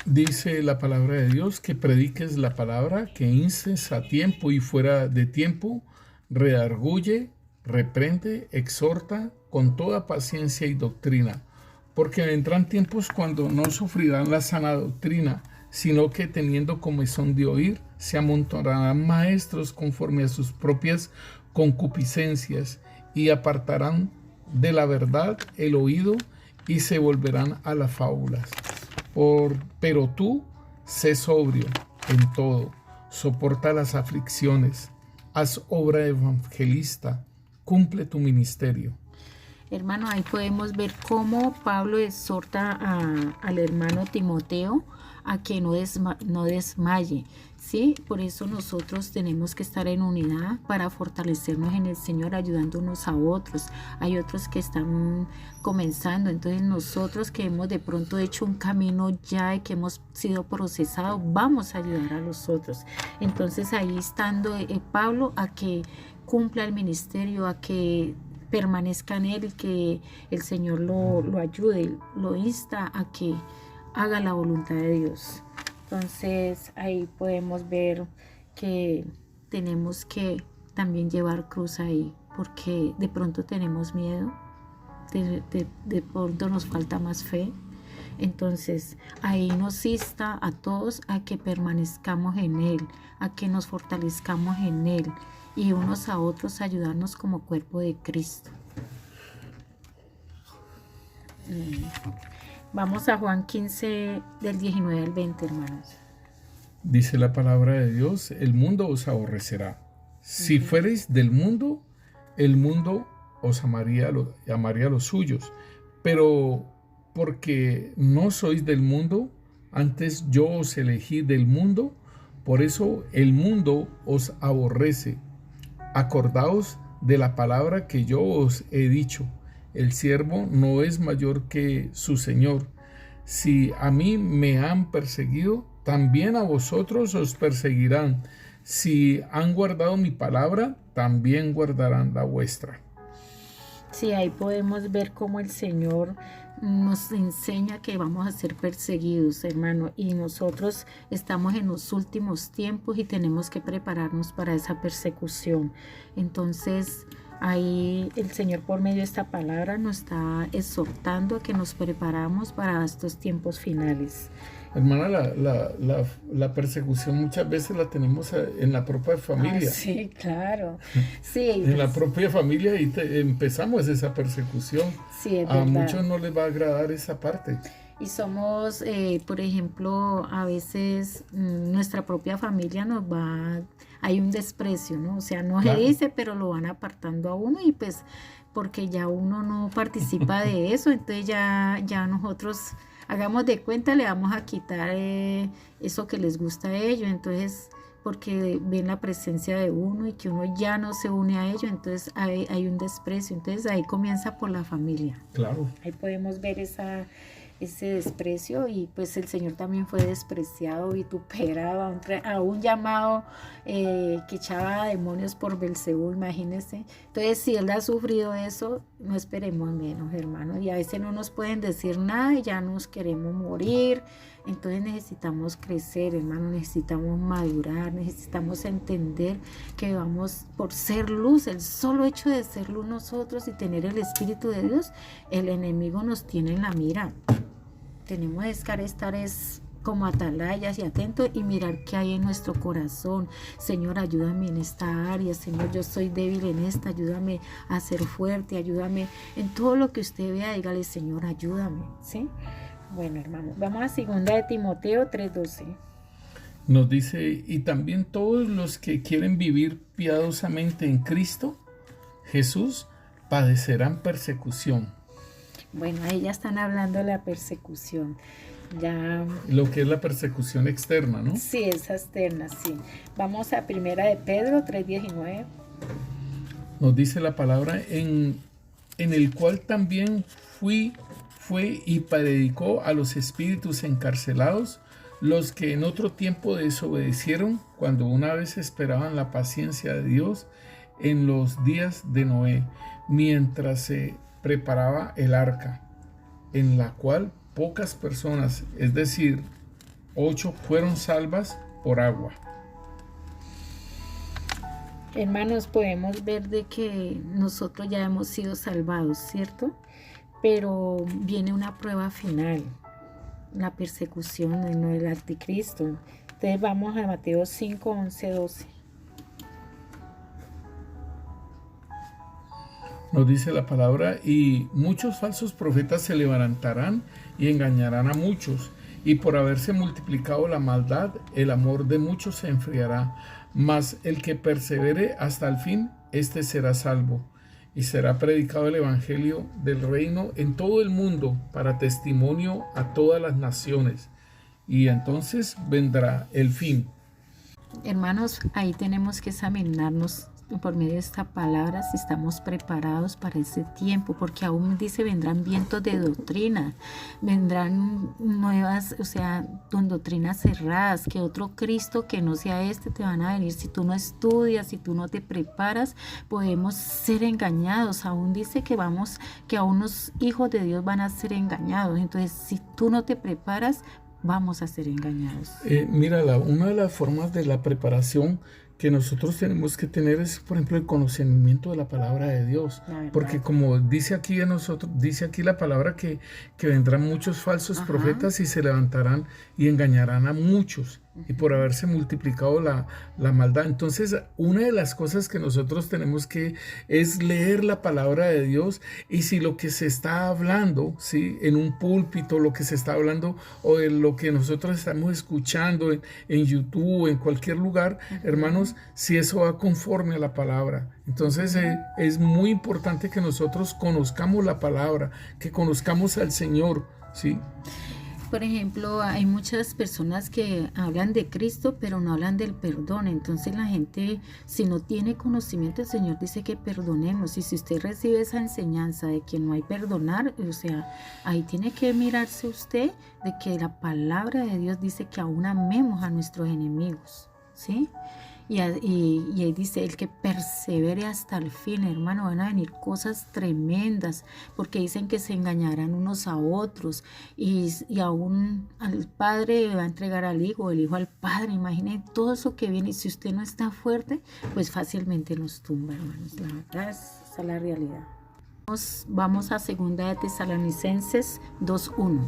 Dice la palabra de Dios que prediques la palabra, que instes a tiempo y fuera de tiempo, redarguye, reprende, exhorta con toda paciencia y doctrina. Porque vendrán tiempos cuando no sufrirán la sana doctrina, sino que teniendo comezón de oír, se amontonarán maestros conforme a sus propias concupiscencias y apartarán de la verdad el oído y se volverán a las fábulas. Pero tú, sé sobrio en todo, soporta las aflicciones, haz obra de evangelista, cumple tu ministerio. Hermano, ahí podemos ver cómo Pablo exhorta al hermano Timoteo a que no desmaye, ¿sí? Por eso nosotros tenemos que estar en unidad para fortalecernos en el Señor, ayudándonos a otros. Hay otros que están comenzando, entonces nosotros que hemos de pronto hecho un camino ya y que hemos sido procesados, vamos a ayudar a los otros. Entonces ahí estando Pablo a que cumpla el ministerio, a que permanezca en él, que el Señor lo ayude, lo insta a que haga la voluntad de Dios. Entonces ahí podemos ver que tenemos que también llevar cruz ahí, porque de pronto tenemos miedo, de pronto nos falta más fe. Entonces ahí nos insta a todos a que permanezcamos en Él, a que nos fortalezcamos en Él y unos a otros ayudarnos como cuerpo de Cristo. Vamos a Juan 15 del 19 al 20, hermanos. Dice la palabra de Dios, el mundo os aborrecerá. Si fuereis del mundo, el mundo os amaría a los suyos. Pero porque no sois del mundo, antes yo os elegí del mundo, por eso el mundo os aborrece. Acordaos de la palabra que yo os he dicho, el siervo no es mayor que su Señor. Si a mí me han perseguido, también a vosotros os perseguirán. Si han guardado mi palabra, también guardarán la vuestra. Sí, ahí podemos ver cómo el Señor nos enseña que vamos a ser perseguidos, hermano, y nosotros estamos en los últimos tiempos y tenemos que prepararnos para esa persecución. Entonces, ahí el Señor por medio de esta palabra nos está exhortando a que nos preparamos para estos tiempos finales. Hermana, la persecución muchas veces la tenemos en la propia familia. Sí, claro. Sí, en la propia familia y empezamos esa persecución. Sí, es a verdad. Muchos no les va a agradar esa parte. Y somos, por ejemplo, a veces nuestra propia familia hay un desprecio, ¿no? O sea, no se dice, pero lo van apartando a uno y pues porque ya uno no participa de eso, entonces ya nosotros hagamos de cuenta, le vamos a quitar eso que les gusta a ellos, entonces porque ven la presencia de uno y que uno ya no se une a ellos, entonces hay un desprecio, entonces ahí comienza por la familia. Claro. Ahí podemos ver ese desprecio, y pues el Señor también fue despreciado, vituperado, a un llamado que echaba demonios por Belcebú, imagínense. Entonces, si Él ha sufrido eso, no esperemos menos, hermanos, y a veces no nos pueden decir nada y ya nos queremos morir. Entonces necesitamos crecer, hermano, necesitamos madurar, necesitamos entender que vamos por ser luz, el solo hecho de ser luz nosotros y tener el Espíritu de Dios, el enemigo nos tiene en la mira. Tenemos que estar como atalayas y atentos y mirar qué hay en nuestro corazón. Señor, ayúdame en esta área. Señor, yo soy débil en esta, ayúdame a ser fuerte, ayúdame en todo lo que usted vea, dígale, Señor, ayúdame, ¿sí? Bueno, hermanos, vamos a 2 de Timoteo 3:12. Nos dice, y también todos los que quieren vivir piadosamente en Cristo Jesús padecerán persecución. Bueno, ahí ya están hablando de la persecución. Ya. Lo que es la persecución externa, ¿no? Sí, esa externa, sí. Vamos a 1 de Pedro 3:19. Nos dice la palabra, en el cual también fue y predicó a los espíritus encarcelados, los que en otro tiempo desobedecieron, cuando una vez esperaban la paciencia de Dios en los días de Noé, mientras se preparaba el arca, en la cual pocas personas, es decir, 8, fueron salvas por agua. Hermanos, podemos ver de que nosotros ya hemos sido salvados, ¿cierto? Pero viene una prueba final, la persecución del anticristo. Entonces vamos a Mateo 5, 11, 12. Nos dice la palabra, y muchos falsos profetas se levantarán y engañarán a muchos, y por haberse multiplicado la maldad, el amor de muchos se enfriará, mas el que persevere hasta el fin, éste será salvo. Y será predicado el evangelio del reino en todo el mundo para testimonio a todas las naciones. Y entonces vendrá el fin. Hermanos, ahí tenemos que examinarnos por medio de esta palabra si estamos preparados para ese tiempo, porque aún dice vendrán vientos de doctrina, vendrán nuevas, o sea, con doctrinas cerradas, que otro Cristo que no sea este te van a venir. Si tú no estudias, si tú no te preparas, podemos ser engañados. Aún dice que aún los hijos de Dios van a ser engañados. Entonces, si tú no te preparas, vamos a ser engañados. Mira, una de las formas de la preparación que nosotros tenemos que tener es, por ejemplo, el conocimiento de la palabra de Dios, porque como dice aquí la palabra que vendrán muchos falsos profetas y se levantarán y engañarán a muchos, y por haberse multiplicado la maldad. Entonces, una de las cosas que nosotros tenemos que es leer la palabra de Dios, y si lo que se está hablando, ¿sí?, en un púlpito, lo que se está hablando, o de lo que nosotros estamos escuchando en YouTube, en cualquier lugar, hermanos, si eso va conforme a la palabra. Entonces es muy importante que nosotros conozcamos la palabra, que conozcamos al Señor, ¿sí? Por ejemplo, hay muchas personas que hablan de Cristo, pero no hablan del perdón. Entonces la gente, si no tiene conocimiento, el Señor dice que perdonemos. Y si usted recibe esa enseñanza de que no hay perdonar, o sea, ahí tiene que mirarse usted de que la palabra de Dios dice que aún amemos a nuestros enemigos, ¿sí? Y ahí dice, el que persevere hasta el fin, hermano, van a venir cosas tremendas, porque dicen que se engañarán unos a otros, y aún al padre va a entregar al hijo, el hijo al padre. Imaginen todo eso que viene, y si usted no está fuerte, pues fácilmente nos tumba, hermanos. La verdad, esa es la realidad. Vamos a 2 de Tesalonicenses 2:1.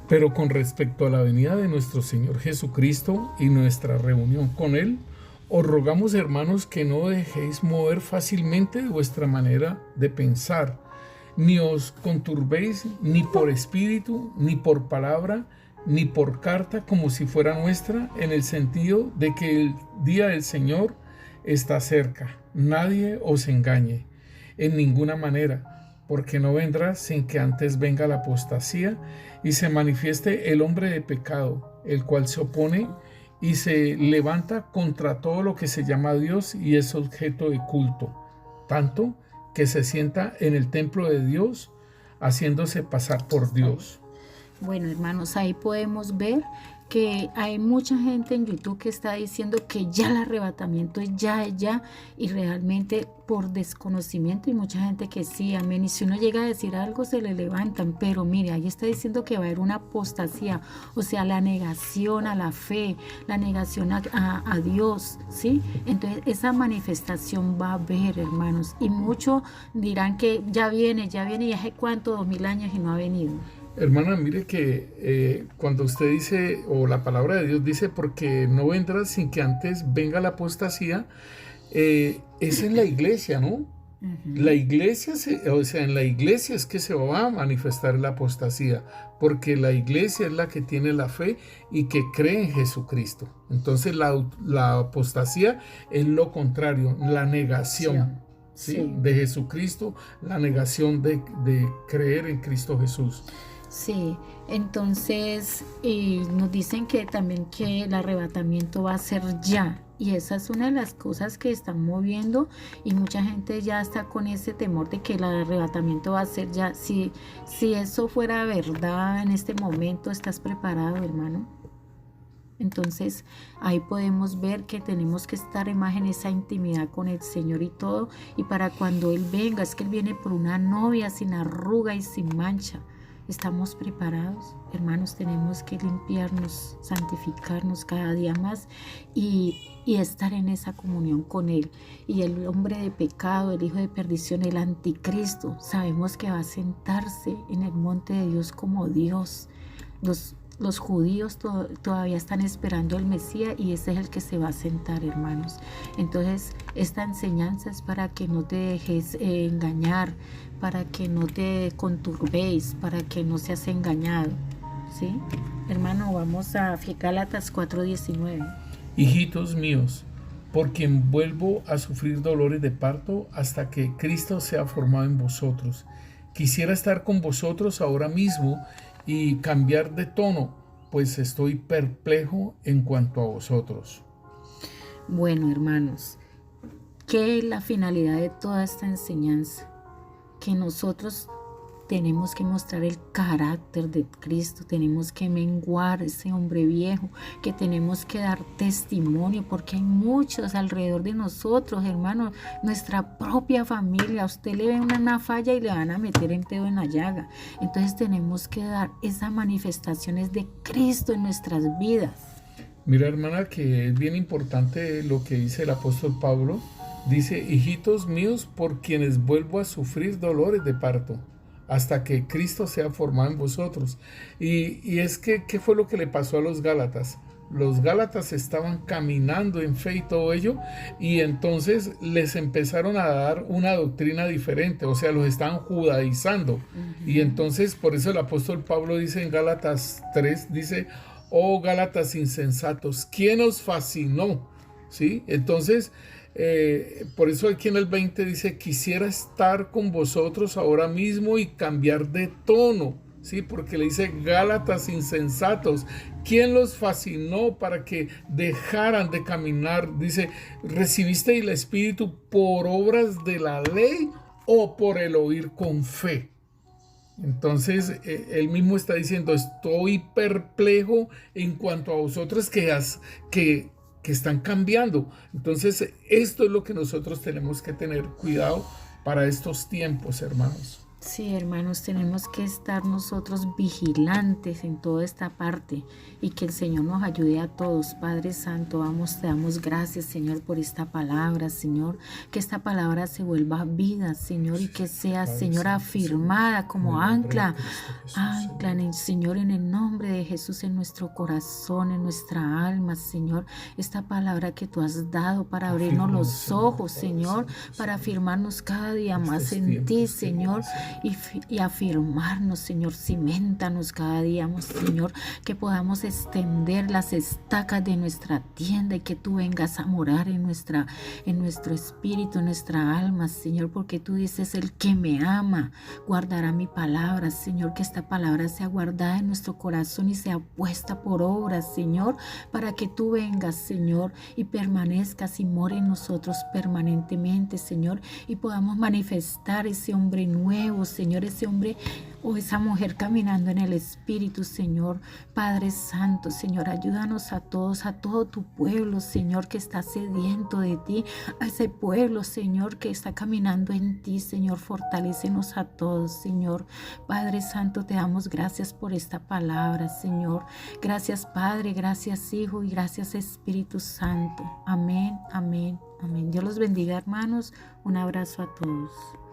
Pero con respecto a la venida de nuestro Señor Jesucristo y nuestra reunión con Él, os rogamos, hermanos, que no dejéis mover fácilmente de vuestra manera de pensar, ni os conturbéis ni por espíritu, ni por palabra, ni por carta como si fuera nuestra, en el sentido de que el día del Señor está cerca. Nadie os engañe en ninguna manera, porque no vendrá sin que antes venga la apostasía y se manifieste el hombre de pecado, el cual se opone y se levanta contra todo lo que se llama Dios y es objeto de culto, tanto que se sienta en el templo de Dios, haciéndose pasar por Dios. Bueno, hermanos, ahí podemos ver que hay mucha gente en YouTube que está diciendo que ya el arrebatamiento es ya, y realmente por desconocimiento, y mucha gente que sí, amén, y si uno llega a decir algo se le levantan, pero mire, ahí está diciendo que va a haber una apostasía, o sea, la negación a la fe, la negación a Dios, ¿sí? Entonces esa manifestación va a haber, hermanos, y muchos dirán que ya viene, y hace cuánto, 2000 años y no ha venido. Hermana, mire que cuando usted dice, o la palabra de Dios dice, porque no vendrá sin que antes venga la apostasía, es en la iglesia, ¿no? La iglesia, o sea, en la iglesia es que se va a manifestar la apostasía, porque la iglesia es la que tiene la fe y que cree en Jesucristo. Entonces la apostasía es lo contrario, la negación, ¿sí? De Jesucristo, la negación de creer en Cristo Jesús. Sí, entonces nos dicen que también que el arrebatamiento va a ser ya, y esa es una de las cosas que están moviendo, y mucha gente ya está con ese temor de que el arrebatamiento va a ser ya. Si eso fuera verdad en este momento, ¿estás preparado, hermano? Entonces ahí podemos ver que tenemos que estar más en esa intimidad con el Señor y todo, y para cuando Él venga, es que Él viene por una novia sin arruga y sin mancha. ¿Estamos preparados? Hermanos, tenemos que limpiarnos, santificarnos cada día más y estar en esa comunión con Él. Y el hombre de pecado, el hijo de perdición, el anticristo, sabemos que va a sentarse en el monte de Dios como Dios. Los judíos todavía están esperando al Mesías, y ese es el que se va a sentar, hermanos. Entonces, esta enseñanza es para que no te dejes engañar, para que no te conturbéis, para que no seas engañado, ¿sí? Hermano, vamos a Gálatas 4:19. Hijitos míos, por quien vuelvo a sufrir dolores de parto hasta que Cristo sea formado en vosotros. Quisiera estar con vosotros ahora mismo y cambiar de tono, pues estoy perplejo en cuanto a vosotros. Bueno, hermanos, ¿qué es la finalidad de toda esta enseñanza? Que nosotros tenemos que mostrar el carácter de Cristo, tenemos que menguar ese hombre viejo, que tenemos que dar testimonio, porque hay muchos alrededor de nosotros, hermanos, nuestra propia familia. A usted le ven una falla y le van a meter el dedo en la llaga. Entonces tenemos que dar esas manifestaciones de Cristo en nuestras vidas. Mira, hermana, que es bien importante lo que dice el apóstol Pablo. Dice, hijitos míos, por quienes vuelvo a sufrir dolores de parto hasta que Cristo sea formado en vosotros. Y es que, ¿qué fue lo que le pasó a los Gálatas? Los Gálatas estaban caminando en fe y todo ello, y entonces les empezaron a dar una doctrina diferente, o sea, los estaban judaizando. Y entonces, por eso el apóstol Pablo dice en Gálatas 3, dice, oh Gálatas insensatos, ¿quién os fascinó? ¿Sí? Entonces, por eso aquí en el 20 dice, quisiera estar con vosotros ahora mismo y cambiar de tono, ¿sí? Porque le dice, Gálatas insensatos, ¿quién los fascinó para que dejaran de caminar? Dice, ¿recibiste el Espíritu por obras de la ley o por el oír con fe? Entonces, él mismo está diciendo, estoy perplejo en cuanto a vosotros que están cambiando. Entonces, esto es lo que nosotros tenemos que tener cuidado para estos tiempos, hermanos. Sí, hermanos, tenemos que estar nosotros vigilantes en toda esta parte, y que el Señor nos ayude a todos. Padre Santo, te damos gracias, Señor, por esta palabra, Señor, que esta palabra se vuelva vida, Señor, y que sea, Señor, afirmada como ancla, en el Señor, en el nombre de Jesús, en nuestro corazón, en nuestra alma, Señor, esta palabra que tú has dado para abrirnos los ojos, Señor, para afirmarnos cada día más en ti, Señor, y afirmarnos, Señor, ciméntanos cada día más, Señor, que podamos extender las estacas de nuestra tienda y que tú vengas a morar en nuestro espíritu, en nuestra alma, Señor, porque tú dices, el que me ama guardará mi palabra, Señor, que esta palabra sea guardada en nuestro corazón y sea puesta por obras, Señor, para que tú vengas, Señor, y permanezcas y more en nosotros permanentemente, Señor, y podamos manifestar ese hombre nuevo, Señor, ese hombre o esa mujer caminando en el Espíritu, Señor. Padre Santo, Señor, ayúdanos a todos, a todo tu pueblo, Señor, que está sediento de ti, a ese pueblo, Señor, que está caminando en ti, Señor. Fortalécenos a todos, Señor. Padre Santo, te damos gracias por esta palabra, Señor. Gracias, Padre, gracias, Hijo, y gracias, Espíritu Santo. Amén, amén, amén. Dios los bendiga, hermanos. Un abrazo a todos.